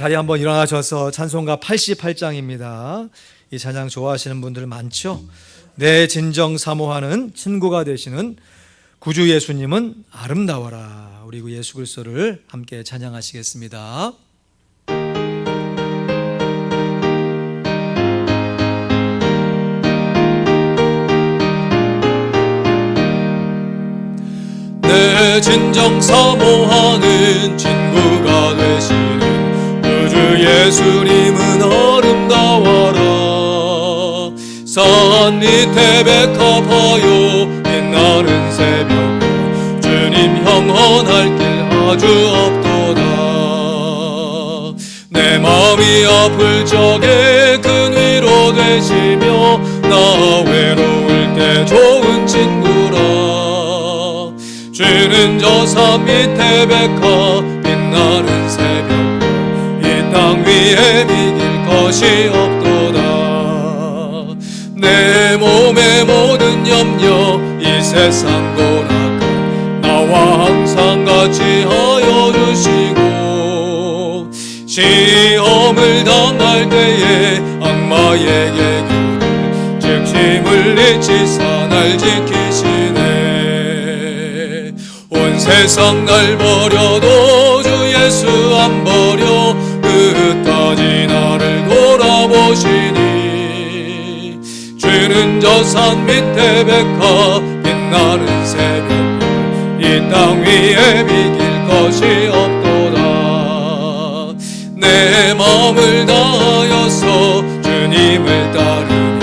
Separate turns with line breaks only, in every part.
자리 한번 일어나셔서 찬송가 88장입니다. 이 찬양 좋아하시는 분들 많죠? 내 진정 사모하는 친구가 되시는 구주 예수님은 아름다워라. 우리 그 예수 그리스도를 함께 찬양하시겠습니다.
내 진정 사모하는 친구가 되시는 구주 예수님은 아름다워라. 산 밑에 백합하여 빛나는 새벽, 주님 영원할 길 아주 없도다. 내 마음이 아플 적에 큰 위로 되시며 나 외로울 때 좋은 친구라. 주는 저 산 밑에 백합 빛나는 새벽, 이 땅 위에 비길 것이 없도다. 내 몸의 모든 염려 이 세상 고락은 나와 항상 같이 하여 주시고, 시험을 당할 때에 악마에게 교를 즉시 물리치사 날 지키시네. 온 세상 날 버려도 주 예수 안 버려 끝까지 나를 돌아보시니, 주는 저 산 밑에 백합 빛나는 새벽, 이 땅 위에 비길 것이 없도다. 내 마음을 다하여서 주님을 따르니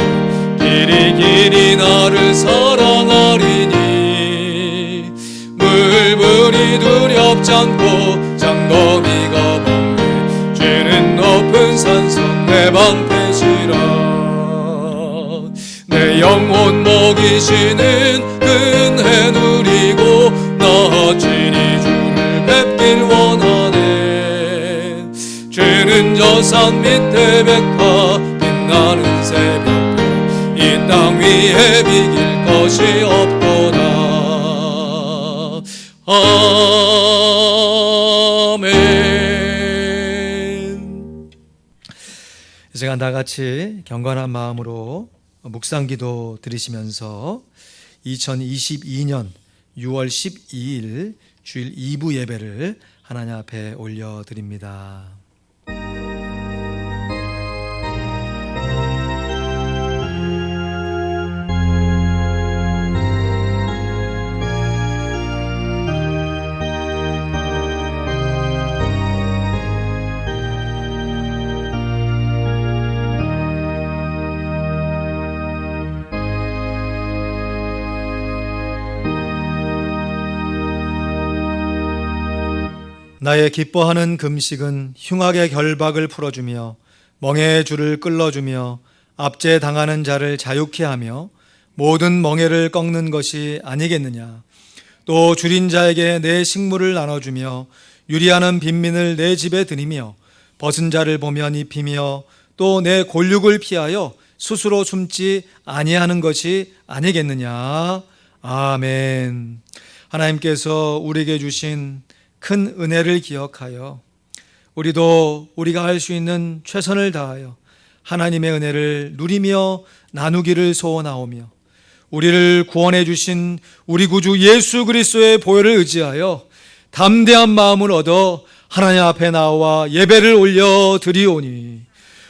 길이 길이 나를 사랑하리니, 물불이 두렵지 않고 장거미가 번개, 주는 높은 산성 내 방패시라. 내 영혼 먹이시는 은혜 누리고 나 친히 주를 뵙길 원하네. 주는 저 산 밑에 백합 빛나는 새벽, 이 땅 위에 비길 것이 없도다. 아멘.
이 시간 다 같이 경건한 마음으로 묵상기도 드리시면서 2022년 6월 12일 주일 2부 예배를 하나님 앞에 올려드립니다. 나의 기뻐하는 금식은 흉악의 결박을 풀어주며 멍에의 줄을 끌어주며 압제당하는 자를 자유케 하며 모든 멍에를 꺾는 것이 아니겠느냐. 또 줄인 자에게 내 식물을 나눠주며 유리하는 빈민을 내 집에 들이며 벗은 자를 보면 입히며 또 내 골육을 피하여 스스로 숨지 아니하는 것이 아니겠느냐. 아멘. 하나님께서 우리에게 주신 큰 은혜를 기억하여 우리도 우리가 할 수 있는 최선을 다하여 하나님의 은혜를 누리며 나누기를 소원하오며, 우리를 구원해 주신 우리 구주 예수 그리스도의 보혈을 의지하여 담대한 마음을 얻어 하나님 앞에 나와 예배를 올려 드리오니,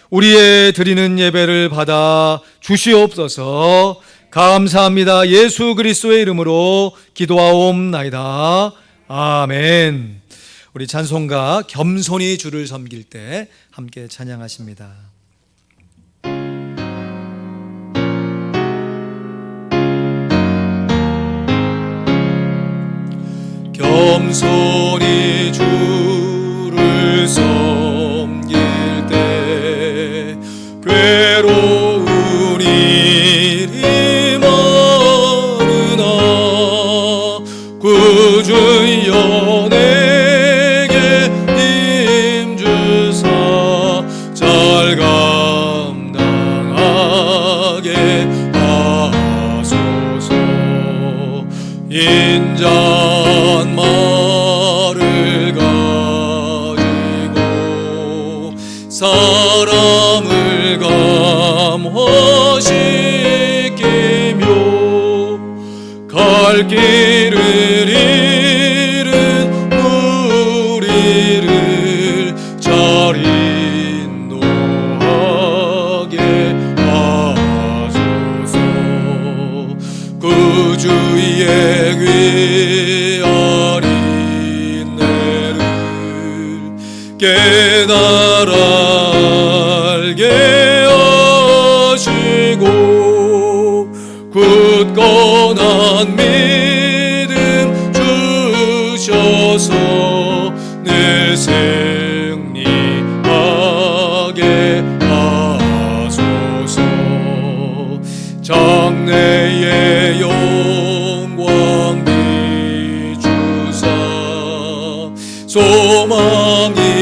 우리의 드리는 예배를 받아 주시옵소서. 감사합니다. 예수 그리스도의 이름으로 기도하옵나이다. 아멘. 우리 찬송가 겸손히 주를 섬길 때 함께 찬양하십니다.
겸손히 주를 섬길 때 괴로운 일이 많으나 구주 연에게 힘주사 잘 감당하게 하소서. 인자 말을 사람을 감화시키며 갈 길을 잃은 우리를 잘 인도하게 하소서. 그 주의 귀한 인내를 깨달아 알게 하시고 굳건한 믿음 주셔서 늘 승리하게 하소서. 장래의 영광 비추사 소망이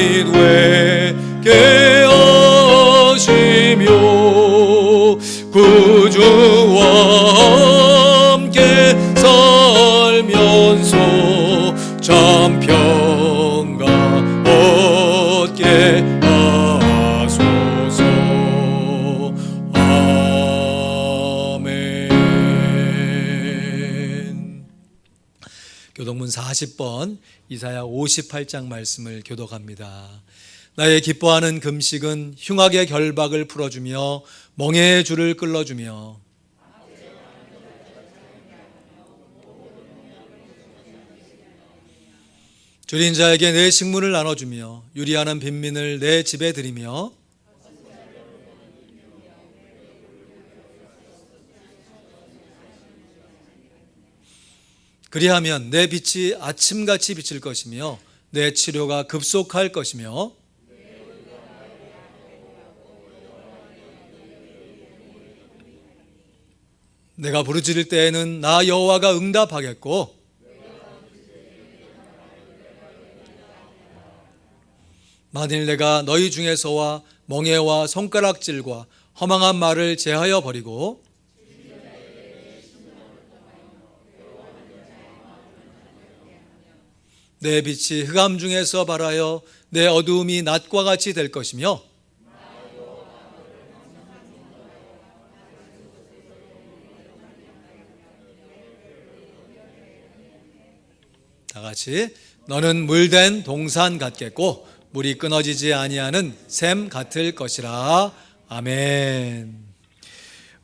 되게 하시며 구주와 함께 살면서 참 평강 얻게 하소서. 아멘. 교독문 40번 이사야 58장 말씀을 교독합니다. 나의 기뻐하는 금식은 흉악의 결박을 풀어주며 멍에의 줄을 끌어주며 줄인 자에게 내 식문을 나눠주며 유리하는 빈민을 내 집에 들이며 그리하면 내 빛이 아침같이 비칠 것이며 내 치료가 급속할 것이며 내가 부르짖을 때에는 나 여호와가 응답하겠고 만일 내가 너희 중에서와 멍에와 손가락질과 허망한 말을 제하여 버리고 내 빛이 흑암 중에서 발하여 내 어두움이 낮과 같이 될 것이며 다 같이 너는 물된 동산 같겠고 물이 끊어지지 아니하는 샘 같을 것이라. 아멘.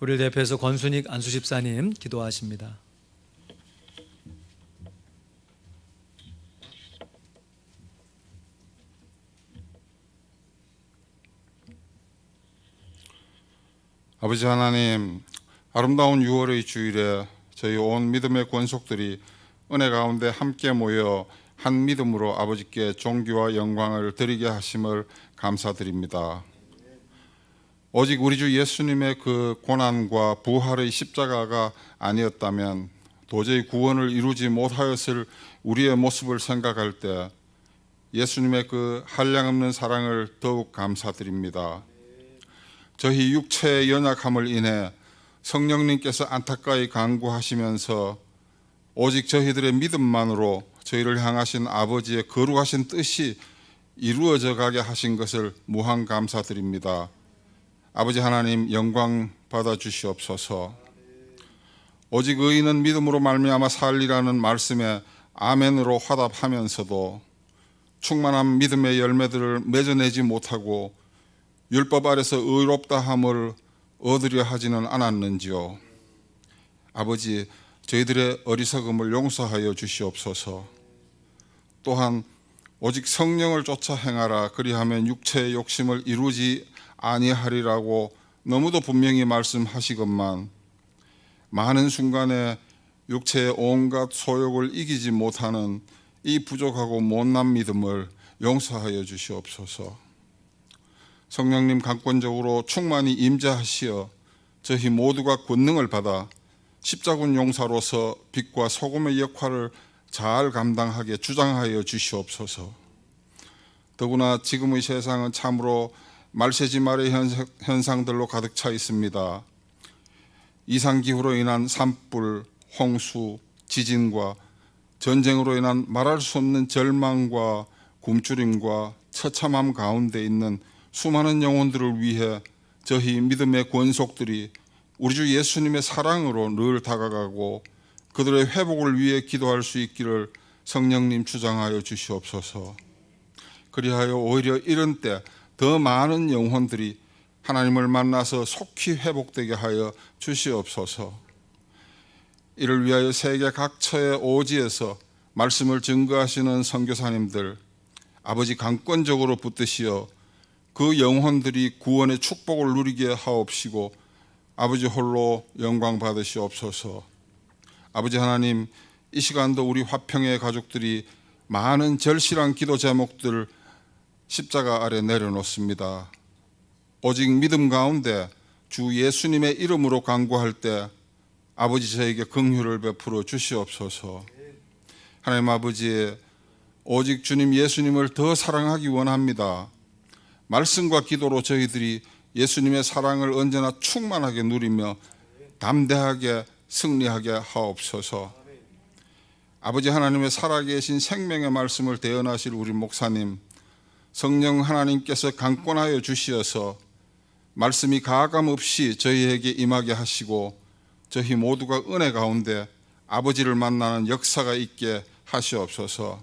우리를 대표해서 권순익 안수집사님 기도하십니다.
아버지 하나님, 아름다운 6월의 주일에 저희 온 믿음의 권속들이 은혜 가운데 함께 모여 한 믿음으로 아버지께 존귀와 영광을 드리게 하심을 감사드립니다. 오직 우리 주 예수님의 그 고난과 부활의 십자가가 아니었다면 도저히 구원을 이루지 못하였을 우리의 모습을 생각할 때 예수님의 그 한량없는 사랑을 더욱 감사드립니다. 저희 육체의 연약함을 인해 성령님께서 안타까이 간구하시면서 오직 저희들의 믿음만으로 저희를 향하신 아버지의 거룩하신 뜻이 이루어져 가게 하신 것을 무한 감사드립니다. 아버지 하나님 영광 받아 주시옵소서. 오직 의인은 믿음으로 말미암아 살리라는 말씀에 아멘으로 화답하면서도 충만한 믿음의 열매들을 맺어내지 못하고 율법 아래서 의롭다함을 얻으려 하지는 않았는지요. 아버지, 저희들의 어리석음을 용서하여 주시옵소서. 또한 오직 성령을 쫓아 행하라, 그리하면 육체의 욕심을 이루지 아니하리라고 너무도 분명히 말씀하시건만 많은 순간에 육체의 온갖 소욕을 이기지 못하는 이 부족하고 못난 믿음을 용서하여 주시옵소서. 성령님 강권적으로 충만히 임재하시어 저희 모두가 권능을 받아 십자군 용사로서 빛과 소금의 역할을 잘 감당하게 주장하여 주시옵소서. 더구나 지금의 세상은 참으로 말세지말의 현상들로 가득 차 있습니다. 이상기후로 인한 산불, 홍수, 지진과 전쟁으로 인한 말할 수 없는 절망과 굶주림과 처참함 가운데 있는 수많은 영혼들을 위해 저희 믿음의 권속들이 우리 주 예수님의 사랑으로 늘 다가가고 그들의 회복을 위해 기도할 수 있기를 성령님 주장하여 주시옵소서. 그리하여 오히려 이런 때 더 많은 영혼들이 하나님을 만나서 속히 회복되게 하여 주시옵소서. 이를 위하여 세계 각처의 오지에서 말씀을 증거하시는 선교사님들 아버지 강권적으로 붙드시어 그 영혼들이 구원의 축복을 누리게 하옵시고 아버지 홀로 영광 받으시옵소서. 아버지 하나님, 이 시간도 우리 화평의 가족들이 많은 절실한 기도 제목들 십자가 아래 내려놓습니다. 오직 믿음 가운데 주 예수님의 이름으로 간구할 때 아버지 저에게 긍휼을 베풀어 주시옵소서. 하나님 아버지, 오직 주님 예수님을 더 사랑하기 원합니다. 말씀과 기도로 저희들이 예수님의 사랑을 언제나 충만하게 누리며 담대하게 승리하게 하옵소서. 아버지 하나님의 살아계신 생명의 말씀을 대언하실 우리 목사님, 성령 하나님께서 강권하여 주시어서 말씀이 가감 없이 저희에게 임하게 하시고 저희 모두가 은혜 가운데 아버지를 만나는 역사가 있게 하시옵소서.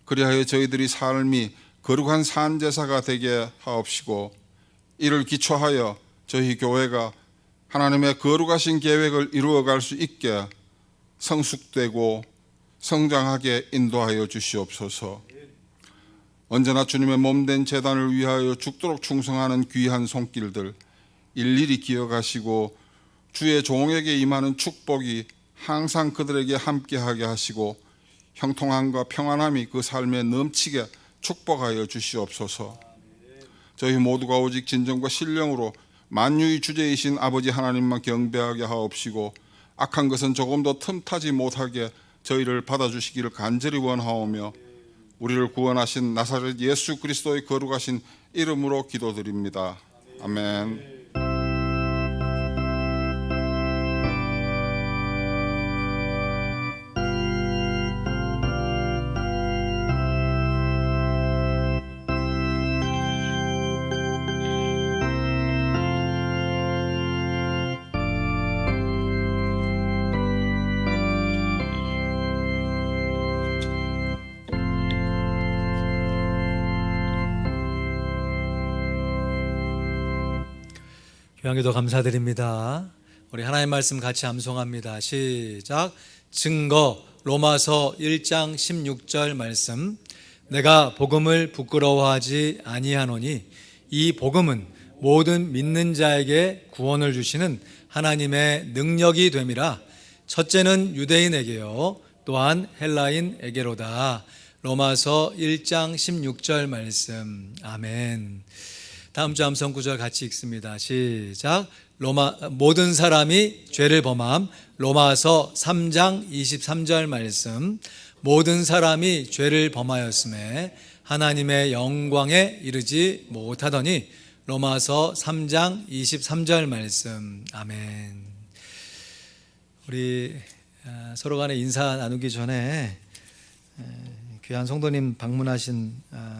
그리하여 저희들이 삶이 거룩한 산제사가 되게 하옵시고 이를 기초하여 저희 교회가 하나님의 거룩하신 계획을 이루어갈 수 있게 성숙되고 성장하게 인도하여 주시옵소서. 언제나 주님의 몸된 제단을 위하여 죽도록 충성하는 귀한 손길들 일일이 기억하시고 주의 종에게 임하는 축복이 항상 그들에게 함께하게 하시고 형통함과 평안함이 그 삶에 넘치게 축복하여 주시옵소서. 저희 모두가 오직 진정과 신령으로 만유의 주제이신 아버지 하나님만 경배하게 하옵시고 악한 것은 조금도 틈타지 못하게 저희를 받아주시기를 간절히 원하오며 우리를 구원하신 나사렛 예수 그리스도의 거룩하신 이름으로 기도드립니다. 아멘.
귀한기도 감사드립니다. 우리 하나님 말씀 같이 암송합니다. 시작. 증거 로마서 1장 16절 말씀. 내가 복음을 부끄러워하지 아니하노니 이 복음은 모든 믿는 자에게 구원을 주시는 하나님의 능력이 됨이라. 첫째는 유대인에게요 또한 헬라인에게로다. 로마서 1장 16절 말씀. 아멘. 다음 주 암송 구절 같이 읽습니다. 시작. 모든 사람이 죄를 범함. 로마서 3장 23절 말씀. 모든 사람이 죄를 범하였음에 하나님의 영광에 이르지 못하더니. 로마서 3장 23절 말씀. 아멘. 우리 서로 간에 인사 나누기 전에 귀한 성도님 방문하신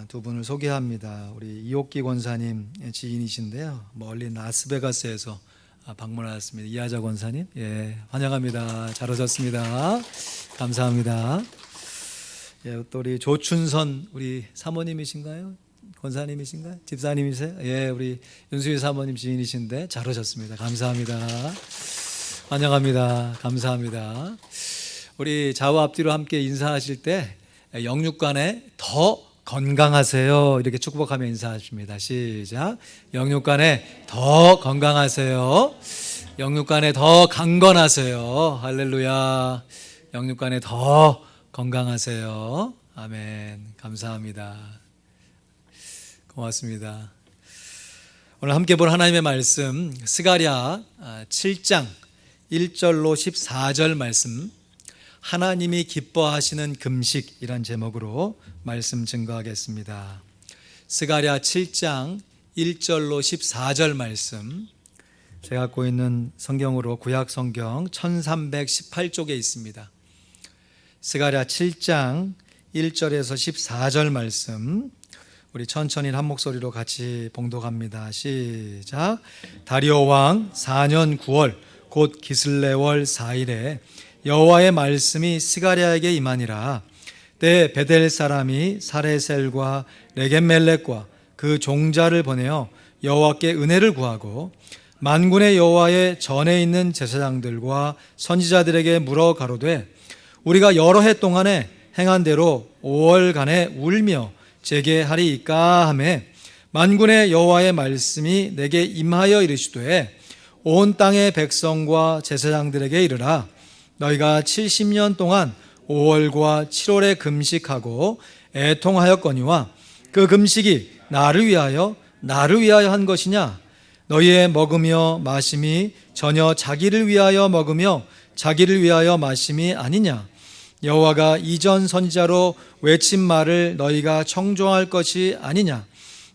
두 분을 소개합니다. 우리 이옥기 권사님 지인이신데요, 멀리 라스베가스에서 방문하셨습니다. 이하자 권사님, 예, 환영합니다. 잘 오셨습니다. 감사합니다. 예, 또 우리 조춘선 우리 사모님이신가요? 권사님이신가요? 집사님이세요? 예, 우리 윤수희 사모님 지인이신데 잘 오셨습니다. 감사합니다. 환영합니다. 감사합니다. 우리 좌우 앞뒤로 함께 인사하실 때 영육간에 더 건강하세요 이렇게 축복하며 인사하십니다. 시작. 영육간에 더 건강하세요. 영육간에 더 강건하세요. 할렐루야. 영육간에 더 건강하세요. 아멘. 감사합니다. 고맙습니다. 오늘 함께 볼 하나님의 말씀 스가랴 7장 1절로 14절 말씀, 하나님이 기뻐하시는 금식이란 제목으로 말씀 증거하겠습니다. 스가랴 7장 1절로 14절 말씀, 제가 갖고 있는 성경으로 구약 성경 1318쪽에 있습니다. 스가랴 7장 1절에서 14절 말씀, 우리 천천히 한 목소리로 같이 봉독합니다. 시작. 다리오 왕 4년 9월 곧 기슬레월 4일에 여호와의 말씀이 스가랴에게 임하니라. 때 베델 사람이 사레셀과 레겜멜렉과 그 종자를 보내어 여호와께 은혜를 구하고 만군의 여호와의 전에 있는 제사장들과 선지자들에게 물어 가로되 우리가 여러 해 동안에 행한 대로 5월간에 울며 재개하리이까 하매 만군의 여호와의 말씀이 내게 임하여 이르시되 온 땅의 백성과 제사장들에게 이르라. 너희가 70년 동안 5월과 7월에 금식하고 애통하였거니와 그 금식이 나를 위하여 한 것이냐? 너희의 먹으며 마심이 전혀 자기를 위하여 먹으며 자기를 위하여 마심이 아니냐? 여호와가 이전 선지자로 외친 말을 너희가 청종할 것이 아니냐?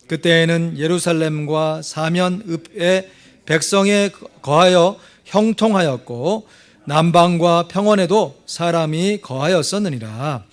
그때에는 예루살렘과 사면읍의 백성에 거하여 형통하였고 남방과 평원에도 사람이 거하였었느니라.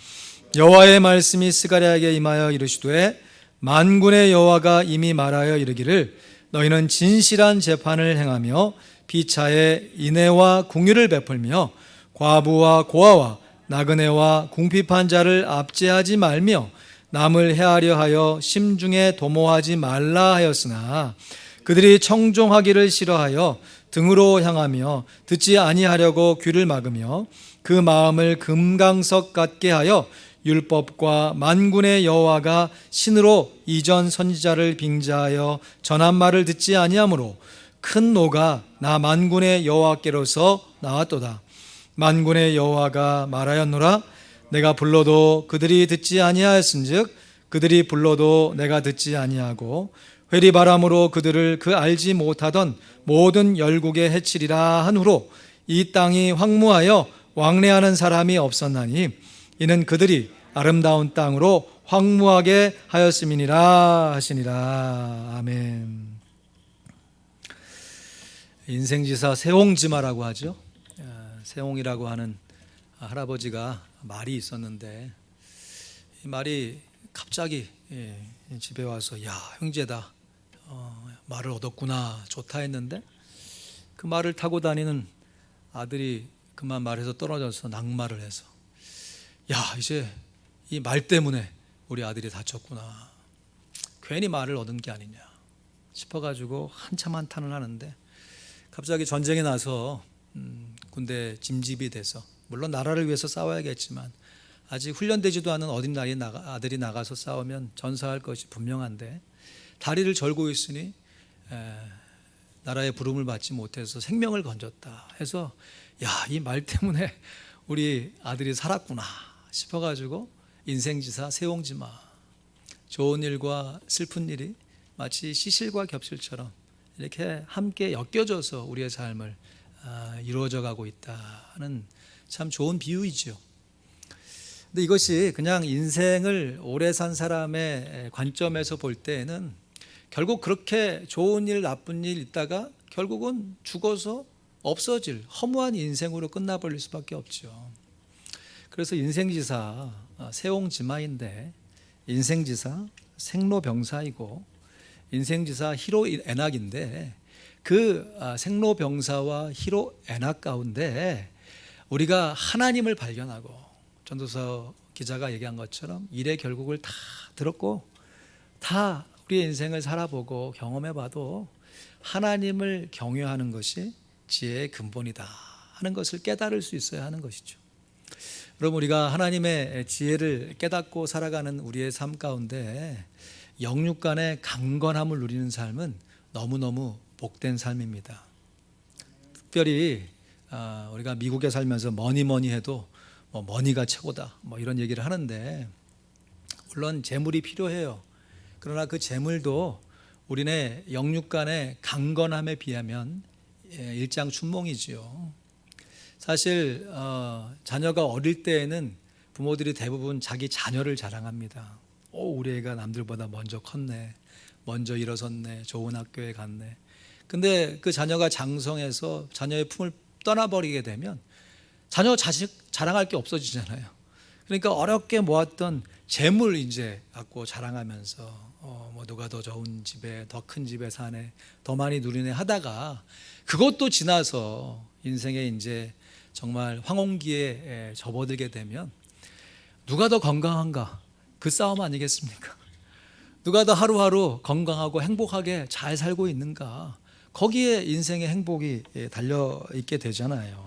여호와의 말씀이 스가랴에게 임하여 이르시되 만군의 여호와가 이미 말하여 이르기를 너희는 진실한 재판을 행하며 피차에 인애와 궁유를 베풀며 과부와 고아와 나그네와 궁핍한 자를 압제하지 말며 남을 해하려 하여 심중에 도모하지 말라 하였으나 그들이 청종하기를 싫어하여 등으로 향하며 듣지 아니하려고 귀를 막으며 그 마음을 금강석 같게 하여 율법과 만군의 여호와가 신으로 이전 선지자를 빙자하여 전한 말을 듣지 아니하므로 큰 노가 나 만군의 여호와께로서 나왔도다. 만군의 여호와가 말하였노라. 내가 불러도 그들이 듣지 아니하였은즉 그들이 불러도 내가 듣지 아니하고 회리바람으로 그들을 그 알지 못하던 모든 열국에 해치리라 한 후로 이 땅이 황무하여 왕래하는 사람이 없었나니 이는 그들이 아름다운 땅으로 황무하게 하였음이니라 하시니라. 아멘. 인생지사 세홍지마라고 하죠. 세홍이라고 하는 할아버지가 말이 있었는데 이 말이 갑자기 집에 와서 야 형제다 말을 얻었구나 좋다 했는데 그 말을 타고 다니는 아들이 그만 말해서 떨어져서 낙마를 해서 야 이제 이 말 때문에 우리 아들이 다쳤구나 괜히 말을 얻은 게 아니냐 싶어가지고 한참 한탄을 하는데 갑자기 전쟁에 나서 군대 짐집이 돼서 물론 나라를 위해서 싸워야겠지만 아직 훈련되지도 않은 어린 나이에 아들이 나가서 싸우면 전사할 것이 분명한데 다리를 절고 있으니 나라의 부름을 받지 못해서 생명을 건졌다 해서 야, 이 말 때문에 우리 아들이 살았구나 싶어가지고 인생지사 세홍지마 좋은 일과 슬픈 일이 마치 시실과 겹실처럼 이렇게 함께 엮여져서 우리의 삶을 이루어져 가고 있다 하는 참 좋은 비유이죠. 근데 이것이 그냥 인생을 오래 산 사람의 관점에서 볼 때에는 결국 그렇게 좋은 일 나쁜 일 있다가 결국은 죽어서 없어질 허무한 인생으로 끝나버릴 수밖에 없죠. 그래서 인생지사 세홍지마인데 인생지사 생로병사이고 인생지사 희로애락인데 그 생로병사와 희로애락 가운데 우리가 하나님을 발견하고 전도서 기자가 얘기한 것처럼 일의 결국을 다 들었고 다 우리의 인생을 살아보고 경험해봐도 하나님을 경외하는 것이 지혜의 근본이다 하는 것을 깨달을 수 있어야 하는 것이죠. 여러분 우리가 하나님의 지혜를 깨닫고 살아가는 우리의 삶 가운데 영육 간의 강건함을 누리는 삶은 너무너무 복된 삶입니다. 특별히 우리가 미국에 살면서 뭐니 해도 머니가 최고다 이런 얘기를 하는데 물론 재물이 필요해요. 그러나 그 재물도 우리네 영육 간의 강건함에 비하면 일장춘몽이지요. 사실 자녀가 어릴 때에는 부모들이 대부분 자기 자녀를 자랑합니다. 우리 애가 남들보다 먼저 컸네, 먼저 일어섰네, 좋은 학교에 갔네. 근데 그 자녀가 장성해서 자녀의 품을 떠나버리게 되면 자녀 자식 자랑할 게 없어지잖아요. 그러니까 어렵게 모았던 재물 이제 갖고 자랑하면서 뭐 누가 더 좋은 집에, 더 큰 집에 사네, 더 많이 누리네 하다가 그것도 지나서 인생에 이제 정말 황혼기에 접어들게 되면 누가 더 건강한가, 그 싸움 아니겠습니까? 누가 더 하루하루 건강하고 행복하게 잘 살고 있는가, 거기에 인생의 행복이 달려 있게 되잖아요.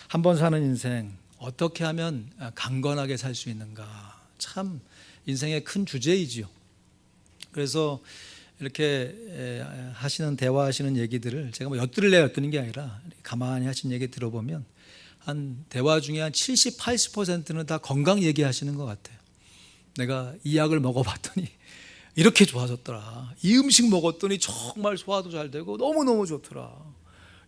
한 번 사는 인생 어떻게 하면 강건하게 살 수 있는가, 참 인생의 큰 주제이지요. 그래서 이렇게 대화하시는 얘기들을 제가 뭐 엿들으려 엿드는 게 아니라 가만히 하신 얘기 들어보면 한 대화 중에 한 70, 80%는 다 건강 얘기하시는 것 같아요. 내가 이 약을 먹어봤더니 이렇게 좋아졌더라. 이 음식 먹었더니 정말 소화도 잘 되고 너무너무 좋더라.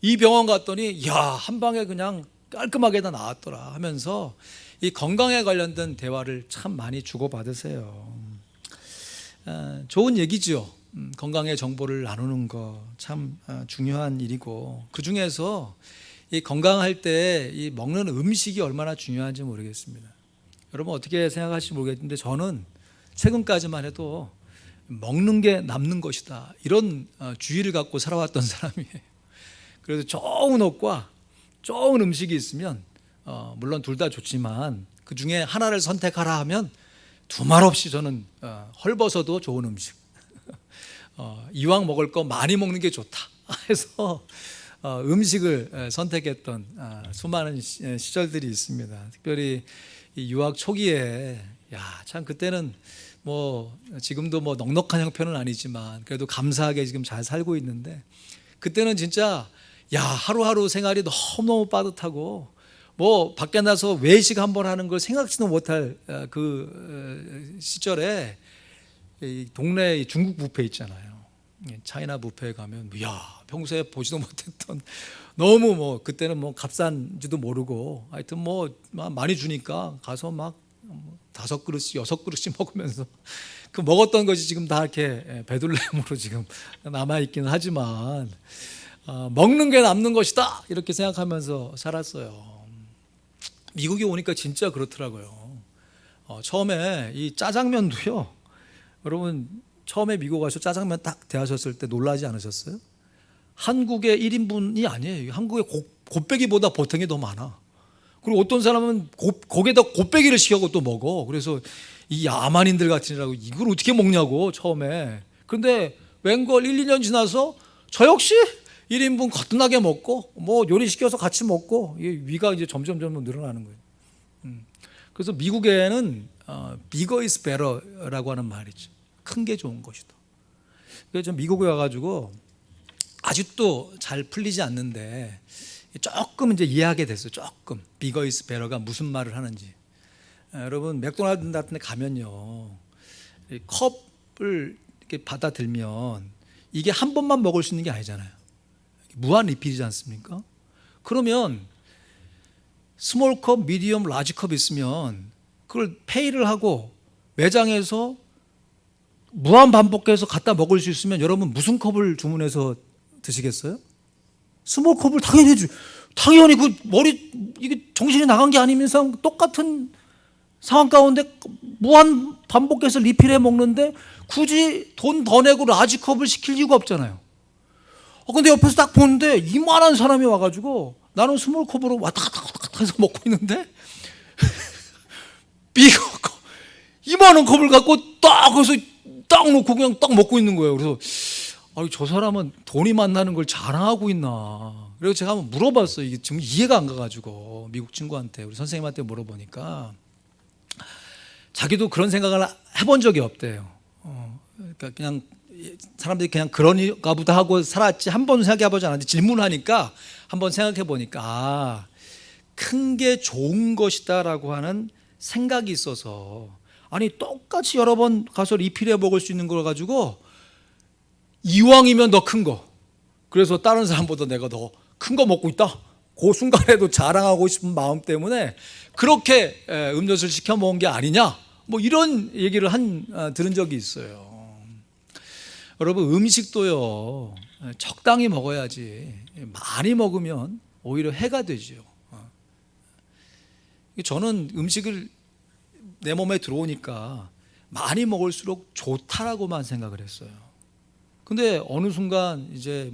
이 병원 갔더니 야, 한 방에 그냥 깔끔하게 다 나았더라 하면서 이 건강에 관련된 대화를 참 많이 주고받으세요. 좋은 얘기죠. 건강의 정보를 나누는 거 참 중요한 일이고, 그 중에서 이 건강할 때 이 먹는 음식이 얼마나 중요한지 모르겠습니다. 여러분 어떻게 생각하실지 모르겠는데 저는 최근까지만 해도 먹는 게 남는 것이다, 이런 주의를 갖고 살아왔던 사람이에요. 그래서 좋은 옷과 좋은 음식이 있으면 물론 둘 다 좋지만 그 중에 하나를 선택하라 하면 두말 없이 저는 헐벗어도 좋은 음식, 이왕 먹을 거 많이 먹는 게 좋다 해서 음식을 선택했던 수많은 시절들이 있습니다. 특별히 이 유학 초기에 참 그때는 뭐 지금도 뭐 넉넉한 형편은 아니지만 그래도 감사하게 지금 잘 살고 있는데, 그때는 진짜 하루하루 생활이 너무너무 빠듯하고 뭐 밖에 나서 외식 한번 하는 걸 생각지도 못할 그 시절에 이 동네 중국 뷔페 있잖아요. 차이나 뷔페에 가면 평소에 보지도 못했던, 너무 뭐 그때는 뭐 값싼지도 모르고 하여튼 뭐 많이 주니까 가서 막 5그릇씩 6그릇씩 먹으면서 그 먹었던 것이 지금 다 이렇게 배둘렘으로 지금 남아 있기는 하지만 먹는 게 남는 것이다 이렇게 생각하면서 살았어요. 미국에 오니까 진짜 그렇더라고요. 처음에 이 짜장면도요, 여러분 처음에 미국 가서 짜장면 딱 대하셨을 때 놀라지 않으셨어요? 한국의 1인분이 아니에요. 한국의 곱빼기보다 보통이 더 많아. 그리고 어떤 사람은 거기에다 곱빼기를 시켜서 또 먹어. 그래서 이 야만인들 같으니라고 이걸 어떻게 먹냐고 처음에. 그런데 웬걸 1, 2년 지나서 저 역시 1인분 거뜬하게 먹고 뭐 요리시켜서 같이 먹고 위가 이제 점점 늘어나는 거예요. 그래서 미국에는 bigger is better라고 하는 말이 있죠. 큰 게 좋은 것이다. 그래서 저 미국에 와가지고 아직도 잘 풀리지 않는데 조금 이제 이해하게 됐어요. 조금 bigger is better가 무슨 말을 하는지. 여러분 맥도날드 같은 데 가면요, 컵을 이렇게 받아 들면 이게 한 번만 먹을 수 있는 게 아니잖아요. 무한 리필이지 않습니까? 그러면 스몰 컵, 미디엄, 라지 컵 있으면 그걸 페이를 하고 매장에서 무한 반복해서 갖다 먹을 수 있으면 여러분 무슨 컵을 주문해서 드시겠어요? 스몰 컵을 당연히 그 머리 이게 정신이 나간 게 아닌 이상 똑같은 상황 가운데 무한 반복해서 리필해 먹는데 굳이 돈 더 내고 라지 컵을 시킬 이유가 없잖아요. 근데 옆에서 딱 보는데 이만한 사람이 와가지고 나는 스몰 컵으로 왔다 갔다 해서 먹고 있는데 비거 컵, 이만한 컵을 갖고 딱 거기서 딱 놓고 그냥 딱 먹고 있는 거예요. 그래서 저 사람은 돈이 만나는 걸 자랑하고 있나. 그래서 제가 한번 물어봤어요. 이게 지금 이해가 안 가가지고 미국 친구한테, 우리 선생님한테 물어보니까 자기도 그런 생각을 해본 적이 없대요. 그러니까 그냥 사람들이 그냥 그러니까 보다 하고 살았지 한 번도 생각해보지 않았는데 질문하니까 한번 생각해보니까 큰 게 좋은 것이다라고 하는 생각이 있어서, 아니 똑같이 여러 번 가서 리필해 먹을 수 있는 걸 가지고 이왕이면 더 큰 거, 그래서 다른 사람보다 내가 더 큰 거 먹고 있다, 그 순간에도 자랑하고 싶은 마음 때문에 그렇게 음료수를 시켜 먹은 게 아니냐, 뭐 이런 얘기를 들은 적이 있어요. 여러분 음식도요, 적당히 먹어야지 많이 먹으면 오히려 해가 되죠. 저는 음식을 내 몸에 들어오니까 많이 먹을수록 좋다라고만 생각을 했어요. 근데 어느 순간 이제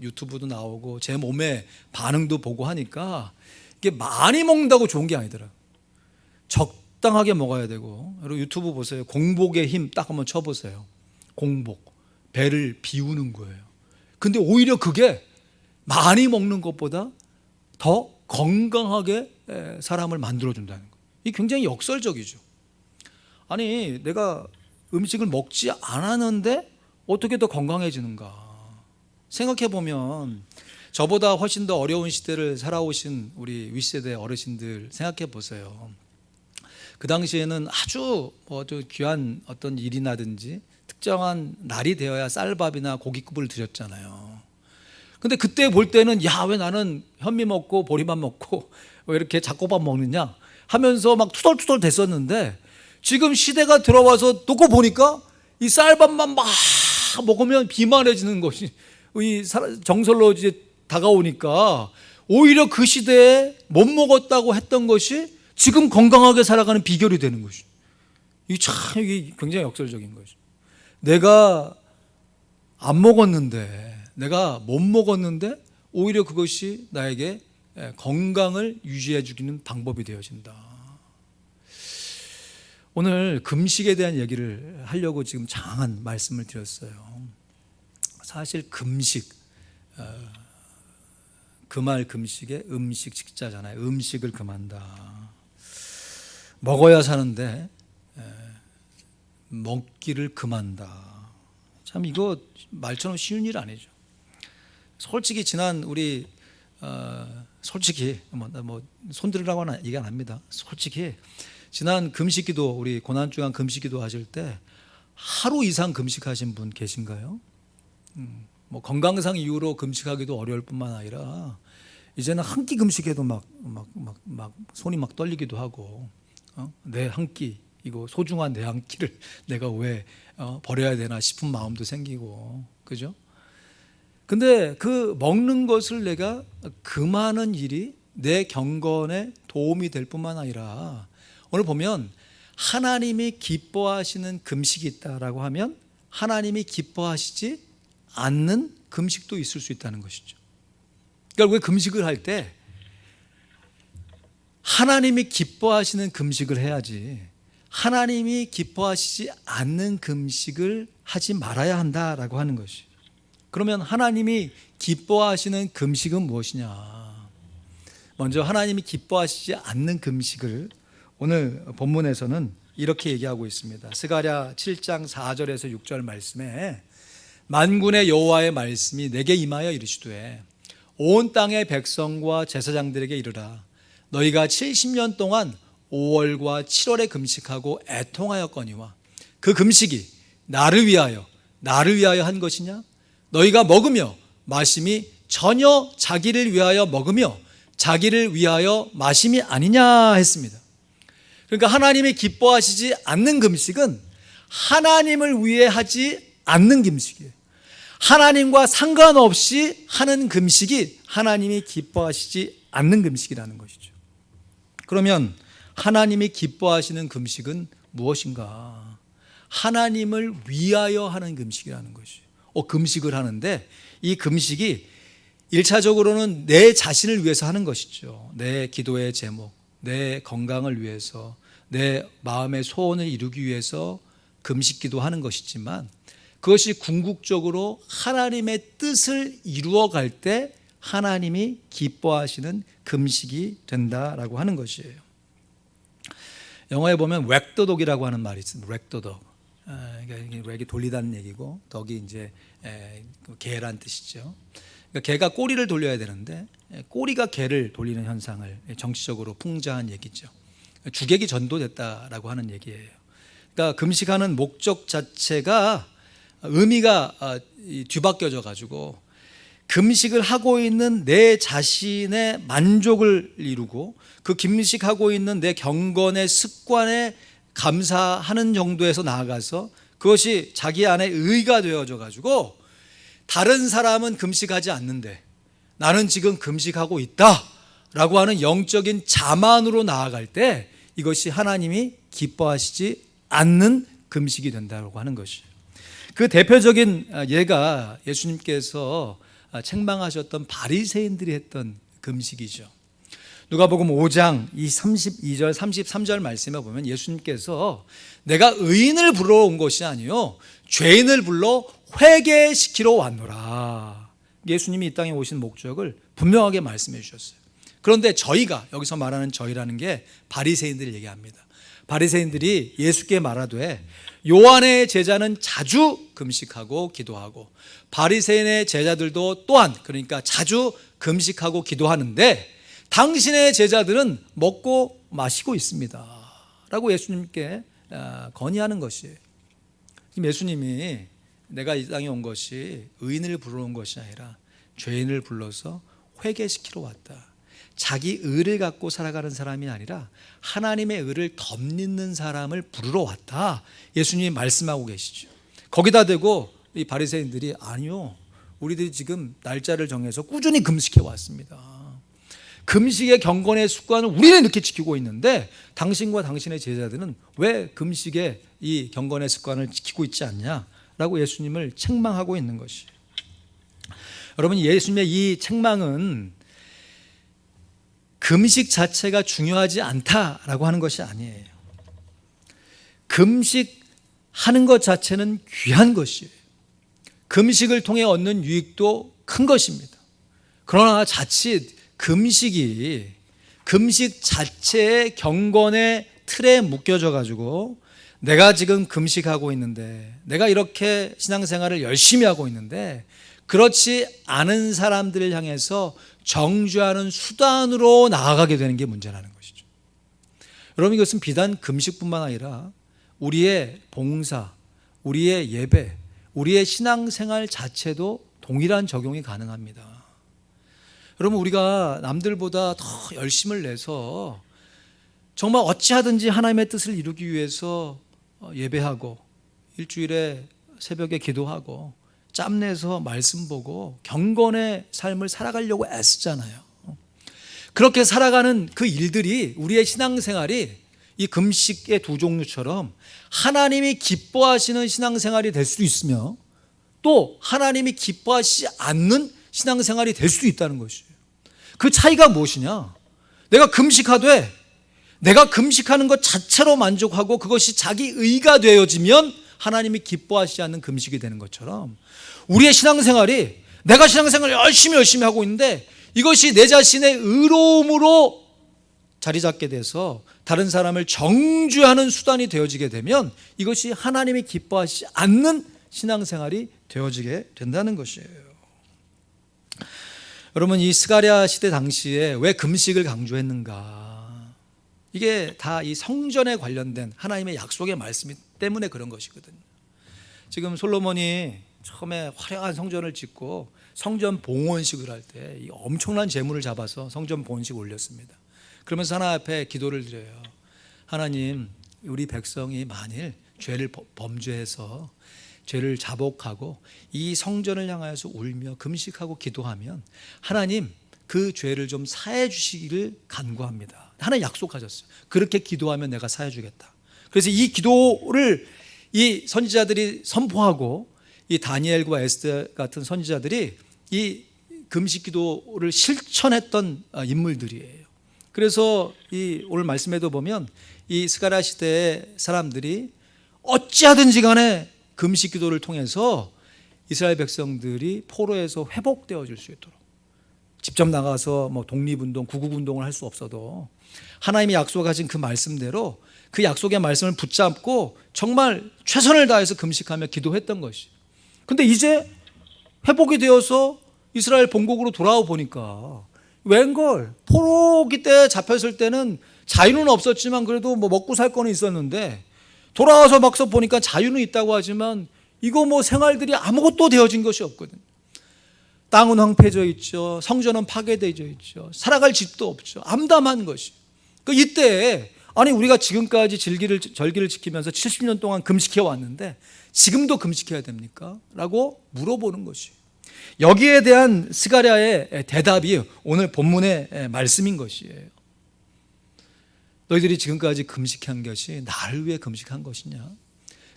유튜브도 나오고 제 몸의 반응도 보고 하니까 이게 많이 먹는다고 좋은 게 아니더라. 적당하게 먹어야 되고. 여러분 유튜브 보세요. 공복의 힘 딱 한번 쳐보세요. 공복, 배를 비우는 거예요. 근데 오히려 그게 많이 먹는 것보다 더 건강하게 사람을 만들어준다는 거예요. 이게 굉장히 역설적이죠. 아니 내가 음식을 먹지 않았는데 어떻게 더 건강해지는가 생각해보면 저보다 훨씬 더 어려운 시대를 살아오신 우리 윗세대 어르신들 생각해 보세요. 그 당시에는 아주 귀한 어떤 일이나든지 특정한 날이 되어야 쌀밥이나 고깃국을 드셨잖아요. 근데 그때 볼 때는 야, 왜 나는 현미 먹고 보리밥 먹고 왜 이렇게 잡곡밥 먹느냐 하면서 막 투덜투덜 됐었는데 지금 시대가 들어와서 놓고 보니까 이 쌀밥만 막 먹으면 비만해지는 것이 정설로 이제 다가오니까 오히려 그 시대에 못 먹었다고 했던 것이 지금 건강하게 살아가는 비결이 되는 것이. 이게 굉장히 역설적인 것이. 내가 안 먹었는데, 내가 못 먹었는데 오히려 그것이 나에게 건강을 유지해 주기는 방법이 되어진다. 오늘 금식에 대한 얘기를 하려고 지금 장한 말씀을 드렸어요. 사실 금식, 금할 금식에 음식 식자잖아요. 음식을 금한다. 먹어야 사는데 먹기를 금한다. 참 이거 말처럼 쉬운 일 아니죠. 솔직히 지난 우리 솔직히 손들으라고 하는 얘기 안 합니다. 솔직히 지난 금식기도 우리 고난주간 금식기도 하실 때 하루 이상 금식하신 분 계신가요? 건강상 이유로 금식하기도 어려울 뿐만 아니라 이제는 한 끼 금식해도 막 손이 막 떨리기도 하고 내 한 끼 이거 소중한 내 한 끼를 내가 왜 버려야 되나 싶은 마음도 생기고 그죠? 근데 그 먹는 것을 내가 금하는 일이 내 경건에 도움이 될 뿐만 아니라 오늘 보면 하나님이 기뻐하시는 금식이 있다라고 하면 하나님이 기뻐하시지 않는 금식도 있을 수 있다는 것이죠. 그러니까 왜 금식을 할 때 하나님이 기뻐하시는 금식을 해야지 하나님이 기뻐하시지 않는 금식을 하지 말아야 한다라고 하는 것이. 그러면 하나님이 기뻐하시는 금식은 무엇이냐? 먼저 하나님이 기뻐하시지 않는 금식을 오늘 본문에서는 이렇게 얘기하고 있습니다. 스가랴 7장 4절에서 6절 말씀에 만군의 여호와의 말씀이 내게 임하여 이르시되 온 땅의 백성과 제사장들에게 이르라. 너희가 70년 동안 5월과 7월에 금식하고 애통하였거니와 그 금식이 나를 위하여 한 것이냐? 너희가 먹으며 마심이 전혀 자기를 위하여 먹으며 자기를 위하여 마심이 아니냐 했습니다. 그러니까 하나님이 기뻐하시지 않는 금식은 하나님을 위해 하지 않는 금식이에요. 하나님과 상관없이 하는 금식이 하나님이 기뻐하시지 않는 금식이라는 것이죠. 그러면 하나님이 기뻐하시는 금식은 무엇인가? 하나님을 위하여 하는 금식이라는 것이에요. 금식을 하는데 이 금식이 1차적으로는 내 자신을 위해서 하는 것이죠. 내 기도의 제목, 내 건강을 위해서, 내 마음의 소원을 이루기 위해서 금식 기도하는 것이지만 그것이 궁극적으로 하나님의 뜻을 이루어갈 때 하나님이 기뻐하시는 금식이 된다라고 하는 것이에요. 영어에 보면 웩더독이라고 하는 말이 있습니다. 웩더독. 그러니까 웩이 돌리다는 얘기고 덕이 이제 개란 뜻이죠. 그러니까 개가 꼬리를 돌려야 되는데 꼬리가 개를 돌리는 현상을 정치적으로 풍자한 얘기죠. 주객이 전도됐다라고 하는 얘기예요. 그러니까 금식하는 목적 자체가 의미가 뒤바뀌어져 가지고 금식을 하고 있는 내 자신의 만족을 이루고 그 금식하고 있는 내 경건의 습관에 감사하는 정도에서 나아가서 그것이 자기 안에 의가 되어져 가지고 다른 사람은 금식하지 않는데 나는 지금 금식하고 있다라고 하는 영적인 자만으로 나아갈 때 이것이 하나님이 기뻐하시지 않는 금식이 된다고 하는 것이에요. 그 대표적인 예가 예수님께서 책망하셨던 바리새인들이 했던 금식이죠. 누가복음 5장 이 32절 33절 말씀에 보면 예수님께서 내가 의인을 부르러 온 것이 아니요 죄인을 불러 회개시키러 왔노라. 예수님이 이 땅에 오신 목적을 분명하게 말씀해 주셨어요. 그런데 저희가, 여기서 말하는 저희라는 게 바리새인들을 얘기합니다. 바리새인들이 예수께 말하되 요한의 제자는 자주 금식하고 기도하고 바리새인의 제자들도 또한, 그러니까 자주 금식하고 기도하는데 당신의 제자들은 먹고 마시고 있습니다 라고 예수님께 건의하는 것이에요. 지금 예수님이 내가 이 땅에 온 것이 의인을 부르러 온 것이 아니라 죄인을 불러서 회개시키러 왔다. 자기 의를 갖고 살아가는 사람이 아니라 하나님의 의를 덧입는 사람을 부르러 왔다. 예수님이 말씀하고 계시죠. 거기다 대고 이 바리새인들이 아니요, 우리들이 지금 날짜를 정해서 꾸준히 금식해 왔습니다. 금식의 경건의 습관을 우리는 이렇게 지키고 있는데 당신과 당신의 제자들은 왜 금식의 이 경건의 습관을 지키고 있지 않냐라고 예수님을 책망하고 있는 것이에요. 여러분, 예수님의 이 책망은 금식 자체가 중요하지 않다라고 하는 것이 아니에요. 금식하는 것 자체는 귀한 것이에요. 금식을 통해 얻는 유익도 큰 것입니다. 그러나 자칫 금식 자체의 경건의 틀에 묶여져 가지고 내가 지금 금식하고 있는데, 내가 이렇게 신앙생활을 열심히 하고 있는데 그렇지 않은 사람들을 향해서 정죄하는 수단으로 나아가게 되는 게 문제라는 것이죠. 여러분, 이것은 비단 금식뿐만 아니라 우리의 봉사, 우리의 예배, 우리의 신앙생활 자체도 동일한 적용이 가능합니다. 여러분, 우리가 남들보다 더 열심을 내서 정말 어찌하든지 하나님의 뜻을 이루기 위해서 예배하고 일주일에 새벽에 기도하고 짬내서 말씀 보고 경건의 삶을 살아가려고 애쓰잖아요. 그렇게 살아가는 그 일들이, 우리의 신앙생활이 이 금식의 두 종류처럼 하나님이 기뻐하시는 신앙생활이 될 수도 있으며 또 하나님이 기뻐하시지 않는 신앙생활이 될 수도 있다는 것이에요. 그 차이가 무엇이냐? 내가 금식하되 내가 금식하는 것 자체로 만족하고 그것이 자기 의가 되어지면 하나님이 기뻐하시지 않는 금식이 되는 것처럼 우리의 신앙생활이, 내가 신앙생활을 열심히 하고 있는데 이것이 내 자신의 의로움으로 자리 잡게 돼서 다른 사람을 정죄하는 수단이 되어지게 되면 이것이 하나님이 기뻐하시지 않는 신앙생활이 되어지게 된다는 것이에요. 여러분, 이 스가랴 시대 당시에 왜 금식을 강조했는가? 이게 다 이 성전에 관련된 하나님의 약속의 말씀 때문에 그런 것이거든요. 지금 솔로몬이 처음에 화려한 성전을 짓고 성전 봉헌식을 할 때 엄청난 재물을 잡아서 성전 봉헌식 올렸습니다. 그러면서 하나님 앞에 기도를 드려요. 하나님, 우리 백성이 만일 죄를 범죄해서 죄를 자복하고 이 성전을 향하여서 울며 금식하고 기도하면 하나님 그 죄를 좀 사해 주시기를 간구합니다. 하나님 약속하셨어요. 그렇게 기도하면 내가 사해 주겠다. 그래서 이 기도를 이 선지자들이 선포하고 이 다니엘과 에스더 같은 선지자들이 이 금식 기도를 실천했던 인물들이에요. 그래서 이 오늘 말씀에도 보면 이 스가랴 시대의 사람들이 어찌하든지 간에 금식 기도를 통해서 이스라엘 백성들이 포로에서 회복되어질 수 있도록, 직접 나가서 뭐 독립운동, 구국운동을 할 수 없어도 하나님이 약속하신 그 말씀대로 그 약속의 말씀을 붙잡고 정말 최선을 다해서 금식하며 기도했던 것이. 근데 이제 회복이 되어서 이스라엘 본국으로 돌아와 보니까 웬걸, 포로기 때 잡혔을 때는 자유는 없었지만 그래도 뭐 먹고 살 거는 있었는데 돌아와서 막서 보니까 자유는 있다고 하지만 이거 뭐 생활들이 아무것도 되어진 것이 없거든요. 땅은 황폐해져 있죠. 성전은 파괴되어 있죠. 살아갈 집도 없죠. 암담한 것이. 이때 아니 우리가 지금까지 절기를 지키면서 70년 동안 금식해 왔는데 지금도 금식해야 됩니까? 라고 물어보는 것이. 여기에 대한 스가랴의 대답이 오늘 본문의 말씀인 것이에요. 너희들이 지금까지 금식한 것이 나를 위해 금식한 것이냐?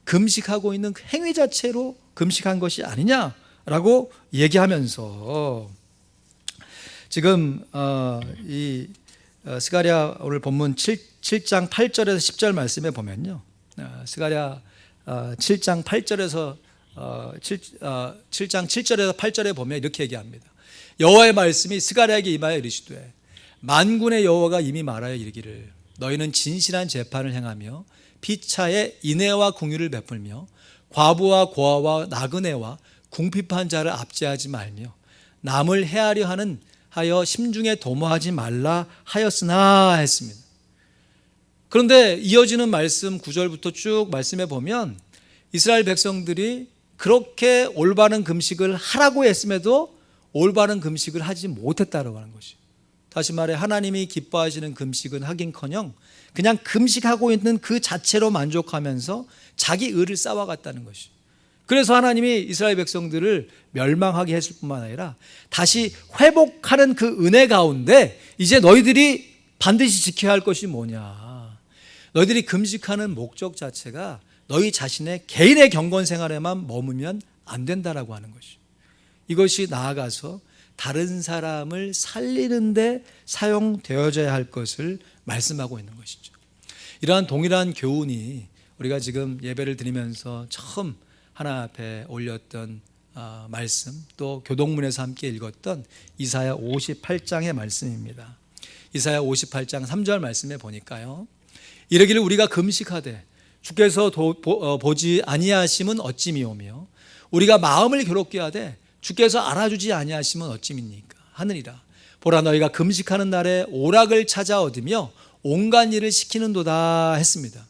금식하고 있는 행위 자체로 금식한 것이 아니냐라고 얘기하면서 지금 이 스가랴 오늘 본문 7장 8절에서 10절 말씀에 보면요, 스가랴 7장 8절에서 7장 7절에서 8절에 보면 이렇게 얘기합니다. 여호와의 말씀이 스가랴에게 임하여 이르시되 만군의 여호와가 이미 말하여 이르기를 너희는 진실한 재판을 행하며 피차에 인애와 공의를 베풀며 과부와 고아와 나그네와 궁핍한 자를 압제하지 말며 남을 해하려 하여 심중에 도모하지 말라 하였으나 했습니다. 그런데 이어지는 말씀 9절부터 쭉 말씀해 보면 이스라엘 백성들이 그렇게 올바른 금식을 하라고 했음에도 올바른 금식을 하지 못했다라고 하는 것이, 다시 말해 하나님이 기뻐하시는 금식은 하긴커녕 그냥 금식하고 있는 그 자체로 만족하면서 자기 의를 쌓아갔다는 것이, 그래서 하나님이 이스라엘 백성들을 멸망하게 했을 뿐만 아니라 다시 회복하는 그 은혜 가운데 이제 너희들이 반드시 지켜야 할 것이 뭐냐, 너희들이 금식하는 목적 자체가 너희 자신의 개인의 경건 생활에만 머무면 안 된다라고 하는 것이, 이것이 나아가서 다른 사람을 살리는 데 사용되어져야 할 것을 말씀하고 있는 것이죠. 이러한 동일한 교훈이 우리가 지금 예배를 드리면서 처음 하나 앞에 올렸던 말씀, 또 교동문에서 함께 읽었던 이사야 58장의 말씀입니다. 이사야 58장 3절 말씀에 보니까요, 이르기를 우리가 금식하되 주께서 보지 아니하심은 어찌미오며 우리가 마음을 괴롭게 하되 주께서 알아주지 아니하심은 어찌입니까 하느니라. 보라 너희가 금식하는 날에 오락을 찾아 얻으며 온갖 일을 시키는도다 했습니다.